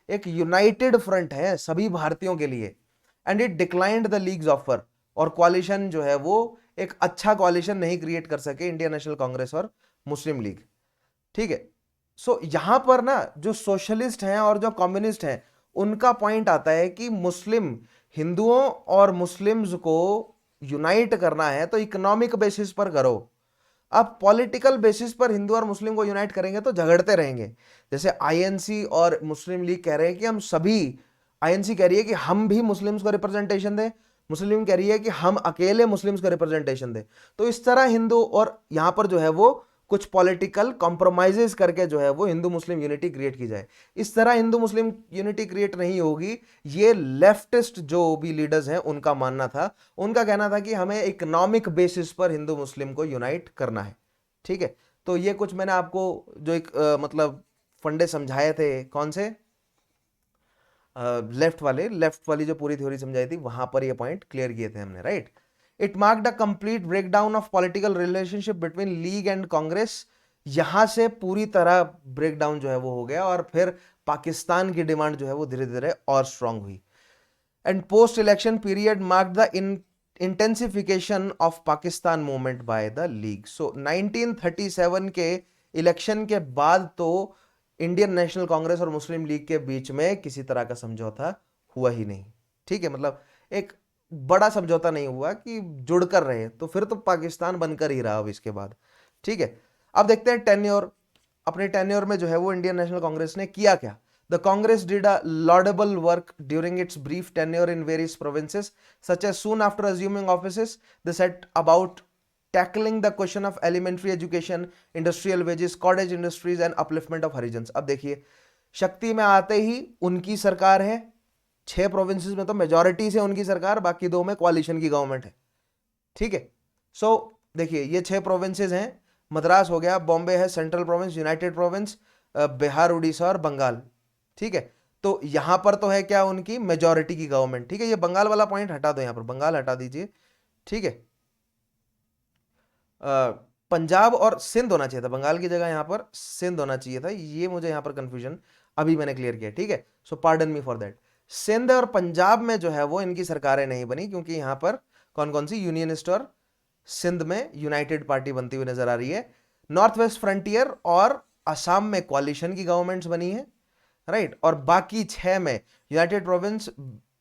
एक यूनाइटेड फ्रंट है सभी भारतीयों के लिए, and it declined the leagues offer, और कॉलिशन जो है वो एक अच्छा कॉलिशन नहीं क्रिएट कर सके इंडियन नेशनल कांग्रेस और मुस्लिम लीग, ठीक है. सो यहां पर ना जो सोशलिस्ट हैं और जो कम्युनिस्ट हैं उनका पॉइंट आता है कि मुस्लिम हिंदुओं और मुस्लिम्स को यूनाइट करना है तो इकोनॉमिक बेसिस पर करो. अब पॉलिटिकल बेसिस पर हिंदू और मुस्लिम को यूनाइट करेंगे तो झगड़ते रहेंगे. जैसे आईएनसी और मुस्लिम लीग कह रहे हैं कि हम सभी, आईएनसी कह रही है कि हम भी मुस्लिम्स को रिप्रेजेंटेशन दें, मुस्लिम कह रही है कि हम अकेले मुस्लिम्स को रिप्रेजेंटेशन दें. तो इस तरह हिंदू और यहां पर जो है वो कुछ पॉलिटिकल कॉम्प्रोमाइजेस करके जो है वो हिंदू मुस्लिम यूनिटी क्रिएट की जाए. इस तरह हिंदू मुस्लिम यूनिटी क्रिएट नहीं होगी, ये लेफ्टिस्ट जो भी लीडर्स हैं उनका मानना था. उनका कहना था कि हमें इकोनॉमिक बेसिस पर हिंदू मुस्लिम को यूनाइट करना है, ठीक है. तो ये कुछ मैंने आपको जो एक मतलब फंडे समझाए थे, कौन से, लेफ्ट वाली जो पूरी थ्योरी समझाई थी वहां पर ये पॉइंट क्लियर किए थे हमने, right. It marked a complete breakdown of political relationship between league and Congress. यहां से पूरी तरह ब्रेकडाउन जो है वो हो गया, और फिर पाकिस्तान की डिमांड जो है वो धीरे धीरे और स्ट्रांग हुई. And post election period marked the intensification of Pakistan movement by the league. So 1937 के इलेक्शन के बाद तो इंडियन नेशनल कांग्रेस और मुस्लिम लीग के बीच में किसी तरह का समझौता हुआ ही नहीं, ठीक है. मतलब एक बड़ा समझौता नहीं हुआ कि जुड़कर रहे, तो फिर तो पाकिस्तान बनकर ही रहा अब इसके बाद, ठीक है. अब देखते हैं टेन्योर. अपने टेन्योर में जो है वो इंडियन नेशनल कांग्रेस ने किया क्या. The Congress did a laudable work during its brief tenure in various provinces such as soon after assuming offices they set about tackling the question of elementary education, industrial wages, cottage industries and upliftment of Harijans. अब देखिए, शक्ति में आते ही उनकी सरकार है, 6 provinces में तो मेजॉरिटी से उनकी सरकार, बाकी 2 में कोalition की गवर्नमेंट है, ठीक है. सो देखिए ये 6 प्रोविंसेस हैं, मद्रास हो गया, बॉम्बे है central province, United province, Bihar, Orissa और बंगाल, ठीक है. तो यहां पर तो है क्या, उनकी मेजॉरिटी की गवर्नमेंट, ठीक है. ये बंगाल वाला पॉइंट हटा दो, यहां पर बंगाल हटा दीजिए, ठीक है. पंजाब और सिंध होना चाहिए था, बंगाल की जगह यहां पर सिंध होना चाहिए था, ये मुझे यहां पर कंफ्यूजन अभी मैंने क्लियर किया, ठीक है. So pardon me for that. Sindh और पंजाब में जो है वो इनकी सरकारें नहीं बनी, क्योंकि यहां पर कौन कौन सी, यूनियनिस्ट और सिंध में यूनाइटेड पार्टी बनती हुई नजर आ रही है. नॉर्थ वेस्ट फ्रंटियर और असम में कोalition की गवर्नमेंट्स बनी है, राइट. और बाकी 6 में united province,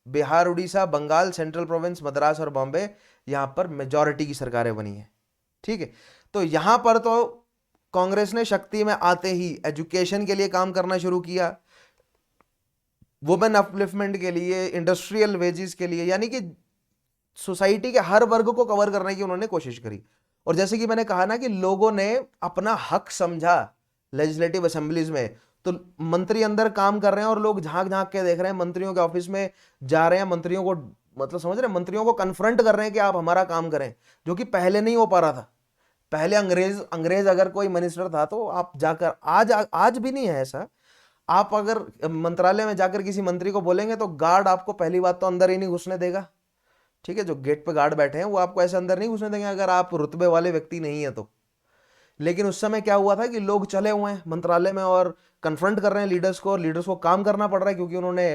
Bihar, Orissa, Bengal, central province, Madras और बॉम्बे, यहां पर मेजॉरिटी की सरकारें बनी है, ठीक है. तो यहां पर तो कांग्रेस ने शक्ति में आते ही एजुकेशन के लिए काम करना शुरू किया, वुमेन अपलिफ्टमेंट के लिए, इंडस्ट्रियल वेजेस के लिए, यानी कि सोसाइटी के हर वर्ग को कवर करने की उन्होंने कोशिश करी. और जैसे कि मैंने कहा ना कि लोगों ने अपना हक समझा लेजिस्लेटिव असेंबलीज में, तो मंत्री अंदर काम कर रहे हैं और लोग झांक झांक के देख रहे हैं, मंत्रियों के ऑफिस में जा रहे हैं, मंत्रियों को मतलब समझ रहे हैं, मंत्रियों को कन्फ्रंट कर रहे हैं कि आप हमारा काम करें, जो कि पहले नहीं हो पा रहा था. पहले अंग्रेज अगर कोई मिनिस्टर था तो आप जाकर, आज भी नहीं है ऐसा, आप अगर मंत्रालय में जाकर किसी मंत्री को बोलेंगे तो गार्ड आपको पहली बात तो अंदर ही नहीं घुसने देगा, ठीक है. जो गेट पे गार्ड बैठे हैं वो आपको ऐसे अंदर नहीं घुसने देंगे अगर आप रुतबे वाले व्यक्ति नहीं है तो. लेकिन उस समय क्या हुआ था कि लोग चले हुए हैं मंत्रालय में और कन्फ्रंट कर रहे हैं लीडर्स को, और लीडर्स को काम करना पड़ रहा है क्योंकि उन्होंने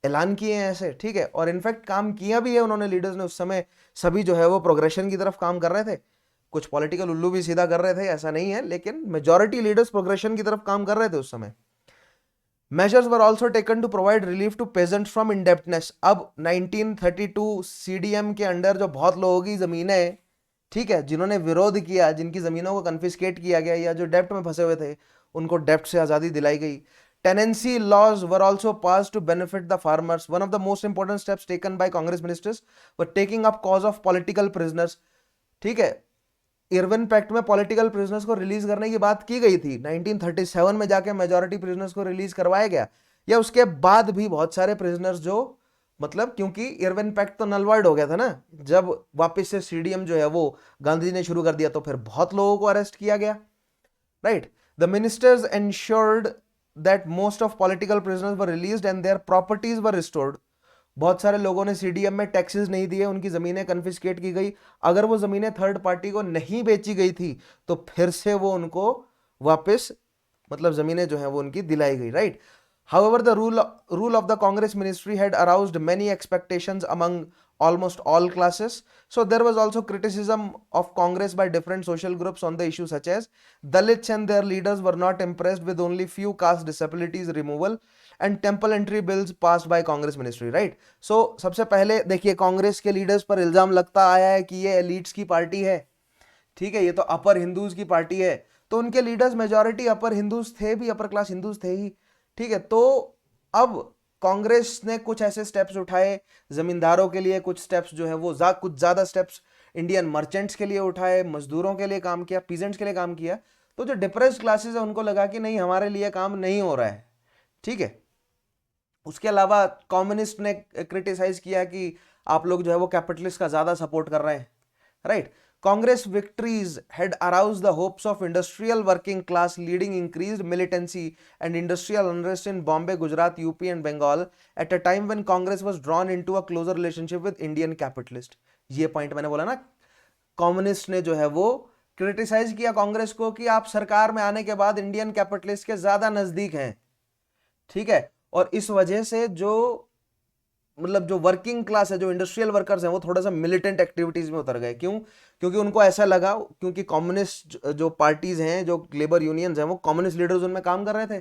ऐलान किए हैं ऐसे, ठीक है. और इनफैक्ट काम किया भी है उन्होंने, लीडर्स ने उस समय सभी जो है वो प्रोग्रेशन की तरफ काम कर रहे थे. कुछ पॉलिटिकल उल्लू भी सीधा कर रहे थे, ऐसा नहीं है, लेकिन मेजॉरिटी लीडर्स प्रोग्रेशन की तरफ काम कर रहे थे उस समय. Measures were also taken to provide relief to peasants from indebtedness. अब 1932 सीडीएम के अंडर जो बहुत लोगों की जमीनें, ठीक है, जिन्होंने विरोध किया, जिनकी जमीनों को कन्फिस्केट किया गया या जो डेप्ट में फंसे हुए थे, उनको डेप्ट से आजादी दिलाई गई। Tenancy laws were also passed to benefit the farmers. One of the most important steps taken by Congress ministers were taking up cause of political prisoners. ठीक है, इरविन पैक्ट में पॉलिटिकल प्रिजनर्स को रिलीज करने की बात की गई थी। 1937 में जाके मेजॉरिटी प्रिजनर्स को रिलीज करवाया गया, या उसके बाद भी बहुत सारे प्रिजनर्स जो, मतलब क्योंकि इरविन पैक्ट तो नलवर्ड हो गया था ना, जब वापस से सीडीएम जो है वो गांधी जी ने शुरू कर दिया तो फिर बहुत लोगों को अरेस्ट किया गया, right. The ministers ensured that most of political prisoners were released and their properties were restored. बहुत सारे लोगों ने सीडीएम में टैक्सेस नहीं दिए, उनकी जमीनें कन्फिस्केट की गई। अगर वो जमीनें थर्ड पार्टी को नहीं बेची गई थी तो फिर से वो उनको वापस, मतलब जमीनें जो है वो उनकी दिलाई गई, right. However, the rule of the Congress ministry had aroused many expectations among almost all classes. So there was also criticism of Congress by different social groups on the issue, such as Dalits and their leaders were not impressed with only few caste disabilities removal and temple entry bills passed by Congress ministry, right? So सबसे पहले देखिए, कांग्रेस के leaders पर इल्जाम लगता आया है कि ये एलिट्स की पार्टी है, ठीक है, ये तो अपर हिंदूज की पार्टी है। तो उनके लीडर्स मेजॉरिटी अपर हिंदूज थे भी, अपर क्लास हिंदूज थे ही, ठीक है। तो अब कांग्रेस ने कुछ ऐसे स्टेप्स उठाए जमींदारों के लिए, कुछ स्टेप्स जो है वो कुछ ज्यादा स्टेप्स इंडियन मर्चेंट्स के लिए उठाए, मजदूरों के लिए काम किया, पीजेंट्स के लिए काम किया। तो जो डिप्रेस्ड क्लासेस है उनको लगा कि नहीं, हमारे लिए काम नहीं हो रहा है, ठीक है। उसके अलावा कम्युनिस्ट ने क्रिटिसाइज किया कि आप लोग जो है वो कैपिटलिस्ट का ज्यादा सपोर्ट कर रहे हैं, right. Congress victories had aroused the hopes of industrial working class, leading increased militancy and industrial unrest in Bombay, Gujarat, UP and Bengal at a time when Congress was drawn into a closer relationship with Indian capitalists. ये point मैंने बोला ना, communist ने जो है वो criticise किया कांग्रेस को कि आप सरकार में आने के बाद इंडियन कैपिटलिस्ट के ज्यादा नजदीक हैं, ठीक है। और इस वजह से जो, मतलब जो वर्किंग क्लास है, जो इंडस्ट्रियल वर्कर्स हैं, वो थोड़ा सा मिलिटेंट एक्टिविटीज में उतर गए। क्यों? क्योंकि उनको ऐसा लगा, क्योंकि कम्युनिस्ट जो पार्टीज हैं, जो लेबर यूनियंस हैं, वो कम्युनिस्ट लीडर्स उनमें काम कर रहे थे,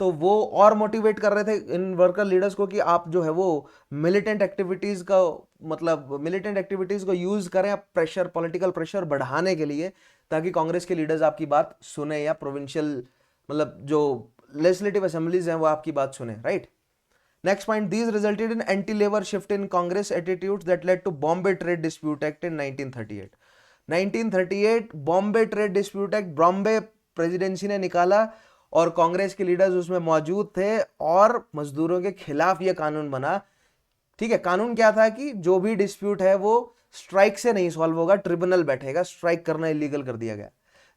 तो वो और मोटिवेट कर रहे थे इन वर्कर लीडर्स को कि आप जो है वो मिलिटेंट एक्टिविटीज का, मतलब मिलिटेंट एक्टिविटीज को यूज करें प्रेशर, पॉलिटिकल प्रेशर बढ़ाने के लिए, ताकि कांग्रेस के लीडर्स आपकी बात सुने, या प्रोविंशियल, मतलब जो लेजिस्लेटिव असेंबलीज हैं वो आपकी बात सुने, right. Next point, these resulted in anti-labor shift in Congress attitudes that led to Bombay Trade Dispute Act in 1938. 1938 Bombay trade dispute act Bombay presidency ने निकाला और कांग्रेस के लीडर्स उसमें मौजूद थे, और मजदूरों के खिलाफ यह कानून बना, ठीक है। कानून क्या था कि जो भी डिस्प्यूट है वो स्ट्राइक से नहीं सॉल्व होगा, ट्रिब्यूनल बैठेगा, स्ट्राइक करना इलीगल कर दिया गया।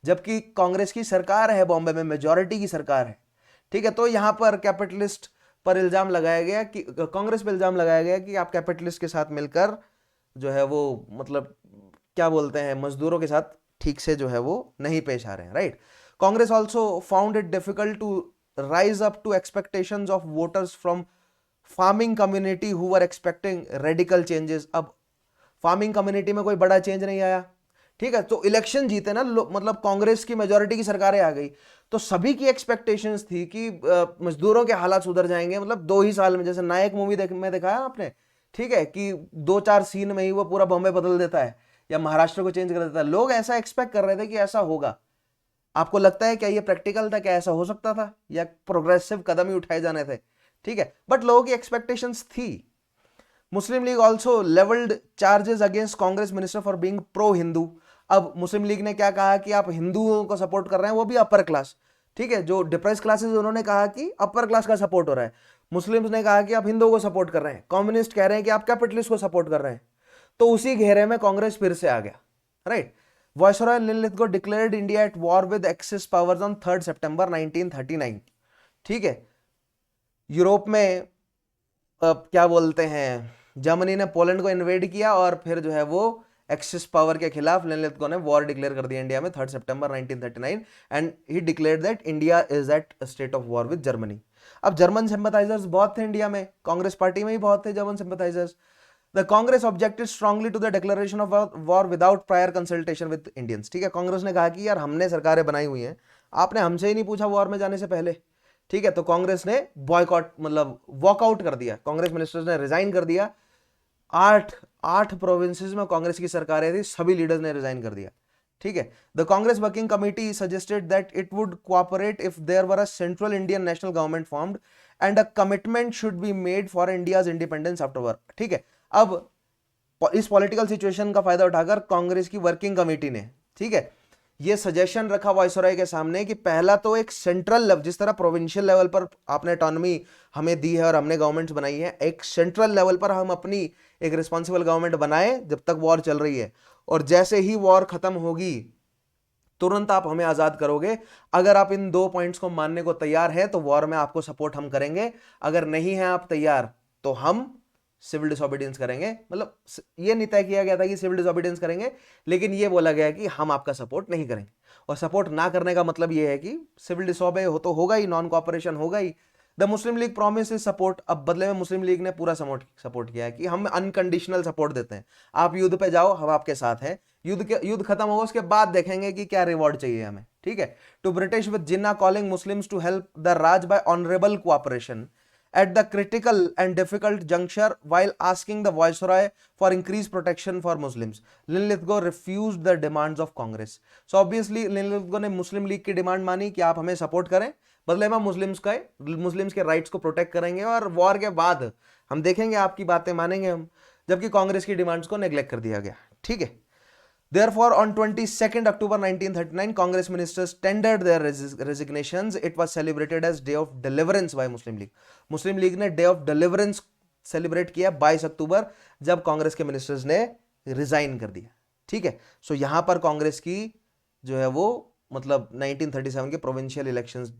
जबकि कांग्रेस की सरकार है बॉम्बे में, मेजॉरिटी की सरकार है, ठीक है। तो यहां पर कैपिटलिस्ट पर इल्जाम लगाया गया कि, कांग्रेस पर इल्जाम लगाया गया कि आप कैपिटलिस्ट के साथ मिलकर जो है वो, मतलब क्या बोलते हैं, मजदूरों के साथ ठीक से जो है वो नहीं पेश आ रहे हैं, right. Congress also found it difficult to rise up to expectations of voters from farming community who were expecting radical changes. अब फार्मिंग कम्युनिटी में कोई बड़ा चेंज नहीं आया, ठीक है। तो इलेक्शन जीते ना, मतलब कांग्रेस की मेजॉरिटी की सरकारें आ गई, तो सभी की एक्सपेक्टेशंस थी कि मजदूरों के हालात सुधर जाएंगे, मतलब 2 ही साल में, जैसे नायक मूवी में दिखाया आपने, ठीक है, कि 2-4 सीन में ही वो पूरा बॉम्बे बदल देता है या महाराष्ट्र को चेंज कर देता है। लोग ऐसा एक्सपेक्ट कर रहे थे कि ऐसा होगा। आपको लगता है क्या ये प्रैक्टिकल था? क्या ऐसा हो सकता था, या प्रोग्रेसिव कदम ही उठाए जाने थे, ठीक है। बट लोगों की एक्सपेक्टेशंस थी। Muslim League also levelled charges against Congress minister for being pro Hindu. अब मुस्लिम लीग ने क्या कहा कि आप हिंदुओं को सपोर्ट कर रहे हैं, वो भी अपर क्लास, ठीक है। जो डिप्रेस क्लासेस, उन्होंने कहा कि अपर क्लास का सपोर्ट हो रहा है। मुस्लिम्स ने कहा कि आप हिंदुओं को सपोर्ट कर रहे हैं। कम्युनिस्ट कह रहे हैं कि आप कैपिटलिस्ट को सपोर्ट कर रहे हैं। तो उसी घेरे में कांग्रेस फिर से आ गया, right. Viceroy Linlithgow declared India at war with Axis powers on 3 सितंबर 1939, ठीक है। यूरोप में क्या बोलते हैं, जर्मनी ने पोलैंड को इन्वेड किया, और फिर जो है वो एक्सिस पावर के खिलाफ लिनलिथगो ने वॉर डिक्लेयर कर दिया इंडिया में 3 सितंबर 1939, and he declared that India is at state of war with Germany. अब जर्मन सिंपैथाइजर्स बहुत थे इंडिया में, कांग्रेस पार्टी में ही बहुत थे German sympathisers. The Congress objected strongly to the declaration of war without prior consultation with Indians, ठीक है। कांग्रेस ने कहा कि यार हमने सरकारें बनाई हुई हैं, आपने हमसे ही नहीं पूछा वॉर में जाने से पहले, ठीक है, तो कांग्रेस ने बॉयकॉट मतलब वॉकआउट कर दिया, कांग्रेस मिनिस्टर्स ने रिजाइन कर दिया। आठ प्रोविंसेस में कांग्रेस की सरकारें थी, सभी लीडर्स ने रिजाइन कर दिया। ठीक है, the Congress working committee suggested that it would cooperate if there were a central Indian national government formed and a commitment should be made for India's independence afterward. ठीक है, अब इस पॉलिटिकल सिचुएशन का फायदा उठाकर कांग्रेस की वर्किंग कमेटी ने, ठीक है, ये सजेशन रखा वायसरॉय के सामने कि पहला तो एक सेंट्रल लेवल, जिस तरह प्रोविंशियल लेवल पर आपने ऑटोनॉमी हमें दी है और हमने गवर्नमेंट्स बनाई है, एक सेंट्रल लेवल पर हम अपनी एक रिस्पॉन्सिबल गवर्नमेंट बनाए जब तक वॉर चल रही है, और जैसे ही वॉर खत्म होगी तुरंत आप हमें आजाद करोगे। अगर आप इन 2 पॉइंट्स को मानने को तैयार हैं तो वॉर में आपको सपोर्ट हम करेंगे, अगर नहीं है आप तैयार तो हम सिविल डिसोबीडियंस करेंगे। मतलब ये नहीं तय किया गया था कि सिविल डिसोबीडियंस करेंगे, लेकिन ये बोला गया कि हम आपका सपोर्ट नहीं करेंगे। और सपोर्ट ना करने का मतलब ये है कि सिविल डिसोबे हो तो होगा ही, नॉन कोऑपरेशन होगा ही। The Muslim League promise is support, अब बदले में मुस्लिम लीग ने पूरा सपोर्ट किया है कि हम अनकंडीशनल सपोर्ट देते हैं, आप युद्ध पे जाओ, हम आपके साथ हैं, युद्ध खत्म होगा उसके बाद देखेंगे कि क्या रिवॉर्ड चाहिए हमें। ठीक है, to British with Jinnah calling Muslims to help the Raj by honourable cooperation at the critical and difficult juncture while asking the viceroy for increased protection for Muslims. Linlithgow refused the demands of Congress. So obviously Linlithgow ने मुस्लिम league की demand मानी कि आप हमें support करें, बदले में Muslims के राइट्स को प्रोटेक्ट करेंगे और वॉर के बाद हम देखेंगे आपकी बातें मानेंगे हम, जबकि कांग्रेस की डिमांड्स को नेग्लेक्ट कर दिया गया। ठीक है, Therefore, on 22nd October 1939, Congress ministers tendered their resignations. It was celebrated as Day of Deliverance by Muslim League. Muslim League ने Day of Deliverance सेलिब्रेट किया 22 अक्टूबर, जब कांग्रेस के मिनिस्टर्स ने रिजाइन कर दिया। ठीक है, सो यहां पर कांग्रेस की जो है वो मतलब 1937 के प्रोविंशियल इलेक्शंस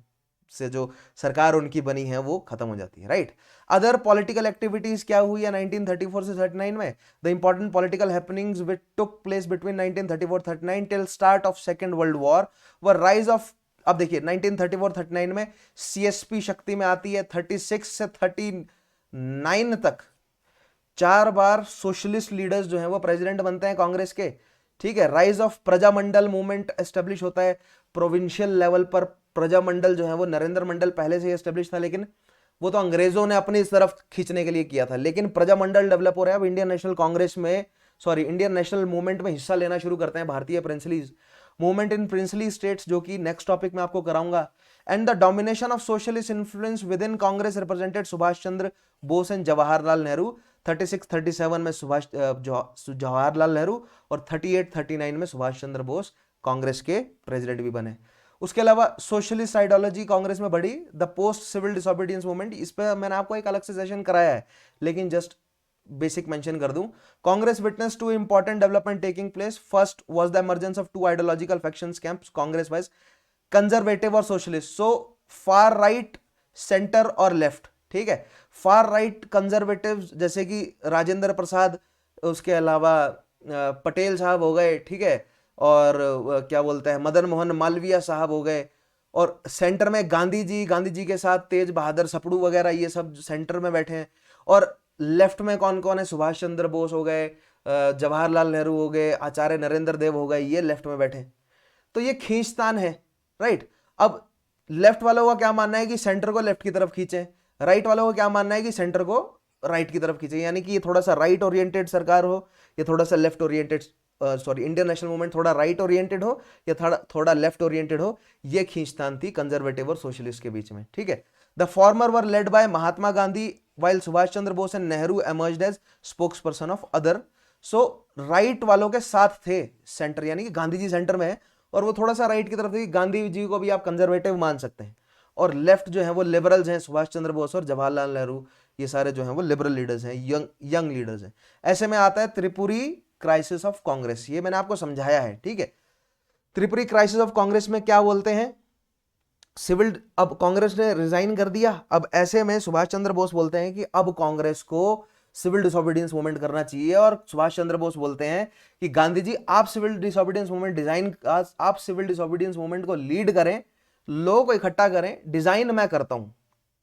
से जो सरकार उनकी बनी है वो खत्म हो जाती है। राइट, अदर पॉलिटिकल एक्टिविटीज क्या हुई है 1934 से 39 में? The important political happenings which took place between 1934-39 till start of second world war were rise of, अब देखिए 1934-39 में सीएसपी शक्ति में आती है, 36 से 39 तक 4 बार सोशलिस्ट लीडर्स जो हैं वो प्रेसिडेंट बनते हैं कांग्रेस के। ठीक है, rise of Prajamandal movement establish होता है प्रोविंशियल लेवल पर। प्रजामंडल जो है वो नरेंद्र मंडल पहले से ही एस्टेब्लिश था, लेकिन वो तो अंग्रेजों ने अपनी तरफ खींचने के लिए किया था, लेकिन प्रजामंडल डेवलप हो रहा है। अब इंडियन नेशनल कांग्रेस में इंडियन नेशनल मूवमेंट में हिस्सा लेना शुरू करते हैं भारतीय प्रिंसलीज, मूवमेंट इन प्रिंसली स्टेट्स, जो कि नेक्स्ट टॉपिक में आपको कराऊंगा। And the domination of socialist influence with in Congress represented Subhash Chandra Bose and Jawaharlal Nehru. 36-37 में जवाहरलाल नेहरू और 38-39 में सुभाष चंद्र बोस कांग्रेस के प्रेसिडेंट भी बने। उसके अलावा सोशलिस्ट आइडियोलॉजी कांग्रेस में बढ़ी, the post civil disobedience movement, इस पर मैंने आपको एक अलग से सेशन कराया है, लेकिन जस्ट बेसिक मेंशन कर दूं। Congress witness two important development taking place. First was the emergence of 2 ideological factions camps Congress wise, conservative और सोशलिस्ट। सो फार राइट, सेंटर और लेफ्ट। ठीक है, फार राइट कंजर्वेटिव जैसे कि राजेंद्र प्रसाद, उसके अलावा पटेल साहब हो गए, ठीक है, और क्या बोलते हैं मदन मोहन मालवीय साहब हो गए, और सेंटर में गांधी जी के साथ तेज बहादुर सपड़ू वगैरह, ये सब सेंटर में बैठे हैं। और लेफ्ट में कौन कौन है? सुभाष चंद्र बोस हो गए, जवाहरलाल नेहरू हो गए, आचार्य नरेंद्र देव हो गए, ये लेफ्ट में बैठे। तो ये खींचतान है। राइट, अब लेफ्ट वालों का क्या मानना है कि सेंटर को लेफ्ट की तरफ खींचे, राइट वालों का क्या मानना है कि सेंटर को राइट की तरफ खींचे, यानी कि ये थोड़ा सा राइट ओरिएंटेड सरकार हो, ये थोड़ा सा left oriented Indian national movement थोड़ा राइट ओरिएंटेड हो या थोड़ा लेफ्ट ओरिएंटेड हो। ये खींचतान थी कंजर्वेटिव और सोशलिस्ट के बीच में। ठीक है, the former were led by Mahatma Gandhi while Subhash Chandra Bose and Nehru emerged as spokesperson of other। So right वालों के साथ थे सेंटर, यानी कि गांधी जी सेंटर में है और वो थोड़ा सा राइट की तरफ थे। गांधी जी को भी आप कंजर्वेटिव मान सकते हैं, और लेफ्ट जो है वो लिबरल्स हैं, सुभाष चंद्र बोस और जवाहरलाल नेहरू, ये सारे जो हैं वो लिबरल लीडर्स हैं, यंग लीडर्स हैं। ऐसे में आता है त्रिपुरी क्राइसिस ऑफ कांग्रेस, ये मैंने आपको समझाया है। ठीक है, त्रिपुरी क्राइसिस ऑफ कांग्रेस में क्या बोलते हैं? सिविल, अब कांग्रेस ने रिजाइन कर दिया, अब ऐसे में सुभाष चंद्र बोस बोलते हैं कि अब कांग्रेस को सिविल डिसोबीडियंस मूवमेंट करना चाहिए, और सुभाष चंद्र बोस बोलते हैं कि गांधी जी आप सिविल डिसोबीडियंस मूवमेंट को लीड करें, लोगों को इकट्ठा करें, डिजाइन मैं करता हूं।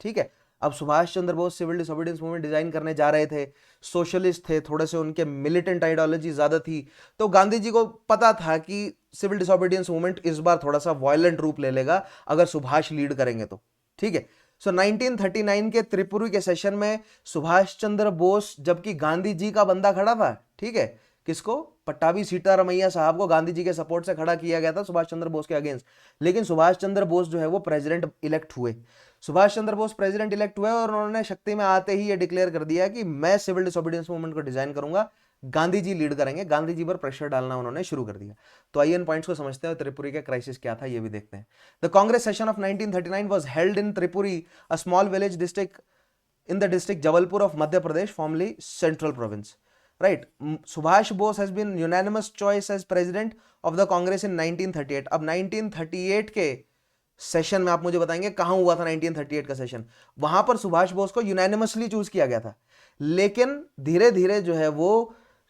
ठीक है, अब Subhash Chandra Bose civil disobedience movement design करने जा रहे थे, सोशलिस्ट थे, थोड़े से उनके मिलिटेंट आइडियोलॉजी ज्यादा थी, तो गांधी जी को पता था कि सिविल डिसोबीडियंस मूवमेंट इस बार थोड़ा सा वायलेंट रूप ले लेगा अगर सुभाष लीड करेंगे तो। ठीक है। सो 1939 के त्रिपुरी के सेशन में सुभाष चंद्र बोस, जबकि गांधी जी का बंदा खड़ा था, ठीक है, किसको, पट्टाभी सीतारमैया साहब को गांधी जी के सपोर्ट से खड़ा किया गया था सुभाष चंद्र बोस के अगेंस्ट, लेकिन सुभाष चंद्र बोस जो है वो प्रेसिडेंट इलेक्ट हुए। सुभाष चंद्र बोस प्रेसिडेंट इलेक्ट हुए और उन्होंने शक्ति में आते ही ये डिक्लेयर कर दिया कि मैं सिविल डिसोबीडियंस मूवमेंट को डिजाइन करूंगा, गांधी जी लीड करेंगे, गांधी जी पर प्रेशर डालना उन्होंने शुरू कर दिया। तो आइए इन पॉइंट्स को समझते हैं, त्रिपुरी का क्राइसिस क्या था ये भी देखते हैं। The Congress session of 1939 was held in Tripuri, a small village district in the district Jabalpur of Madhya Pradesh, formerly Central Province. Right. Subhash Bose has been unanimous choice as president of the Congress in 1938. अब 1938 के session में आप मुझे बताएंगे कहां हुआ था 1938 का सेशन, वहां पर सुभाष बोस को यूनानिमसली चूज किया गया था, लेकिन धीरे धीरे जो है वो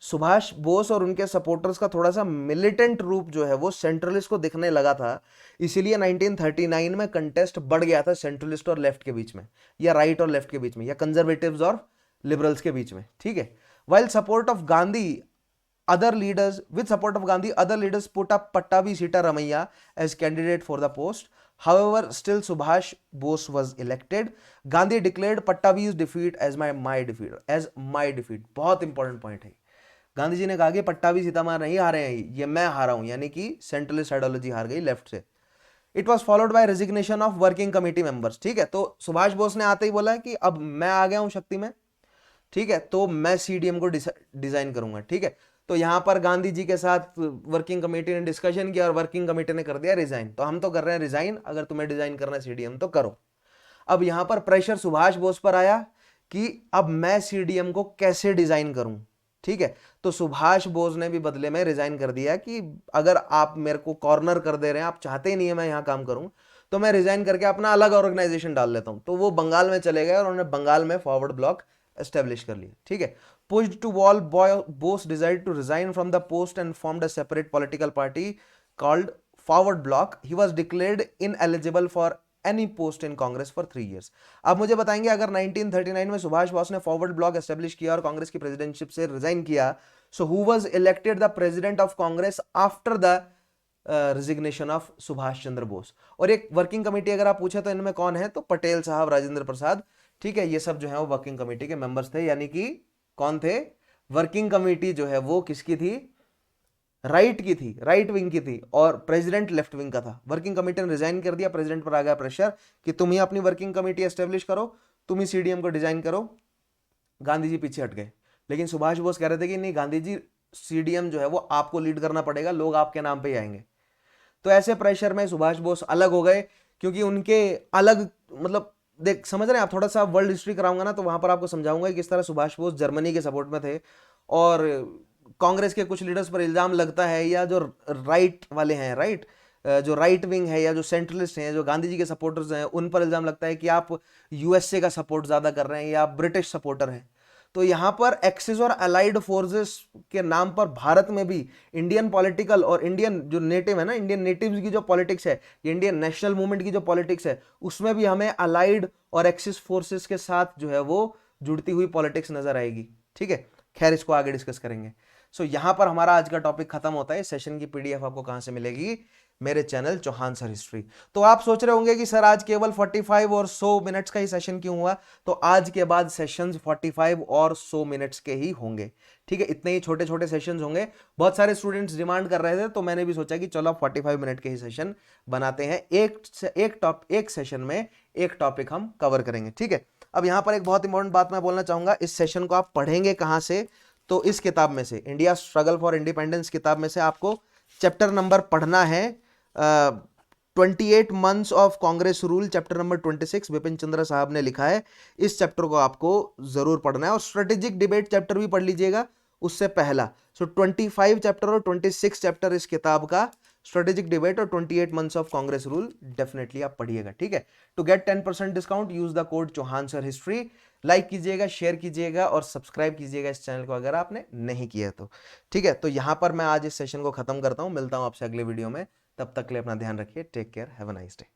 सुभाष बोस और उनके सपोर्टर्स का थोड़ा सा मिलिटेंट रूप जो है वो सेंट्रलिस्ट को दिखने लगा था, इसीलिए 1939 में कंटेस्ट बढ़ गया था सेंट्रलिस्ट और लेफ्ट के बीच में, या राइट और लेफ्ट के बीच में, या कंजर्वेटिव्स और लिबरल्स के बीच में, ठीक है। While support of Gandhi other leaders with support of Gandhi, other leaders put up Pattabi Sitaramaiah as candidate for the post. However, still Subhash Bose was elected. Gandhi declared Pattabi's defeat as my defeat. बहुत important point है। गांधी जी ने कहा कि पट्टाभी सीतारमैया नहीं हारे हैं, ये मैं हारा हूं, यानी कि सेंट्रलिस्ट आइडियोलॉजी हार गई लेफ्ट से। It was followed by resignation of working committee members, ठीक है। तो सुभाष बोस ने आते ही बोला कि अब मैं आ गया हूं शक्ति में, ठीक है, तो मैं सीडीएम को डिजाइन करूंगा, ठीक है। तो यहां पर गांधी जी के साथ वर्किंग कमेटी ने डिस्कशन किया और वर्किंग कमेटी ने कर दिया रिजाइन, तो हम तो कर रहे हैं रिजाइन, अगर तुम्हें डिजाइन करना है सीडीएम तो करो। अब यहां पर प्रेशर सुभाष बोस पर आया कि अब मैं सीडीएम को कैसे डिजाइन करूं, ठीक है। तो सुभाष बोस ने भी बदले में रिजाइन कर दिया कि अगर आप मेरे को कॉर्नर कर दे रहे हैं, आप चाहते ही नहीं है मैं यहां काम करूं, तो मैं रिजाइन करके अपना अलग ऑर्गेनाइजेशन डाल लेता हूं। तो वो बंगाल में चले गए और उन्होंने बंगाल में फॉरवर्ड ब्लॉक एस्टेब्लिश कर लिया, ठीक है। Pushed to wall, Bose decided to resign from the post and formed a separate political party called Forward Bloc. He was declared ineligible for any post in Congress for 3 years. अब मुझे बताएंगे अगर 1939 में सुभाष बोस ने फॉरवर्ड ब्लॉक एस्टेब्लिश किया और कांग्रेस की presidentship से रिजाइन किया, so who was elected the president of Congress after the resignation of Subhash Chandra Bose. और एक वर्किंग कमेटी अगर आप पूछे तो इनमें कौन है, तो पटेल साहब, राजेंद्र प्रसाद, ठीक है, ये सब जो है वो वर्किंग कमेटी के मेंबर्स थे। यानी कि कौन थे, वर्किंग कमेटी जो है वो किसकी थी, राइट की थी, राइट विंग की थी, और प्रेसिडेंट लेफ्ट विंग का था। वर्किंग कमेटी ने रिजाइन कर दिया, प्रेसिडेंट पर आ गया प्रेशर कि तुम ही अपनी वर्किंग कमेटी एस्टेब्लिश करो, तुम ही सीडीएम को डिजाइन करो। गांधी जी पीछे हट गए, लेकिन सुभाष बोस कह रहे थे कि नहीं, गांधी जी सीडीएम जो है वो आपको लीड करना पड़ेगा, लोग आपके नाम पे ही आएंगे। तो ऐसे प्रेशर में सुभाष बोस अलग हो गए, क्योंकि उनके अलग, मतलब देख समझ रहे हैं आप, थोड़ा सा वर्ल्ड हिस्ट्री कराऊंगा ना तो वहां पर आपको समझाऊंगा कि किस तरह सुभाष बोस जर्मनी के सपोर्ट में थे, और कांग्रेस के कुछ लीडर्स पर इल्जाम लगता है, या जो राइट वाले हैं, राइट, जो राइट विंग है या जो सेंट्रलिस्ट हैं, जो गांधी जी के सपोर्टर्स हैं, उन पर इल्जाम लगता है कि आप यूएसए का सपोर्ट ज्यादा कर रहे हैं या आप ब्रिटिश सपोर्टर हैं। तो यहां पर एक्सिस और अलाइड फोर्सेस के नाम पर भारत में भी इंडियन पॉलिटिकल और इंडियन जो नेटिव है ना, इंडियन नेटिव्स की जो पॉलिटिक्स है, इंडियन नेशनल मूवमेंट की जो पॉलिटिक्स है, उसमें भी हमें अलाइड और एक्सिस फोर्सेस के साथ जो है वो जुड़ती हुई पॉलिटिक्स नजर आएगी, ठीक है। खैर, इसको आगे डिस्कस करेंगे। सो यहां पर हमारा आज का टॉपिक खत्म होता है। सेशन की पीडीएफ आपको कहां से मिलेगी, मेरे चैनल चौहान सर हिस्ट्री। तो आप सोच रहे होंगे कि सर आज केवल 45 और 100 मिनट्स का ही सेशन क्यों हुआ, तो आज के बाद सेशंस 45 और 100 मिनट्स के ही होंगे, ठीक है। इतने ही छोटे छोटे सेशंस होंगे। बहुत सारे स्टूडेंट्स डिमांड कर रहे थे, तो मैंने भी सोचा कि चलो 45 मिनट के ही सेशन बनाते हैं, एक सेशन में एक टॉपिक हम कवर करेंगे, ठीक है। अब यहां पर एक बहुत इंपॉर्टेंट बात मैं बोलना चाहूंगा, इस सेशन को आप पढ़ेंगे कहां से, तो इस किताब में से, इंडिया स्ट्रगल फॉर इंडिपेंडेंस किताब में से आपको चैप्टर नंबर पढ़ना है 28 months of Congress rule, chapter number 26 Vipin Chandra साहब ने लिखा है। इस चैप्टर को आपको जरूर पढ़ना है, और स्ट्रेटेजिक डिबेट चैप्टर भी पढ़ लीजिएगा उससे पहला। सो 25 चैप्टर और 26 चैप्टर इस किताब का, स्ट्रेटेजिक डिबेट और 28 months of Congress rule definitely आप पढ़िएगा, ठीक है। To get 10% discount use the code Chauhan sir history. Like कीजिएगा, शेयर कीजिएगा और सब्सक्राइब कीजिएगा इस चैनल को अगर आपने नहीं किया तो, ठीक है। तो यहां पर मैं आज इस सेशन को खत्म करता हूं, मिलता हूं आपसे अगले वीडियो में, तब तक के लिए अपना ध्यान रखिए, take care, have a nice day.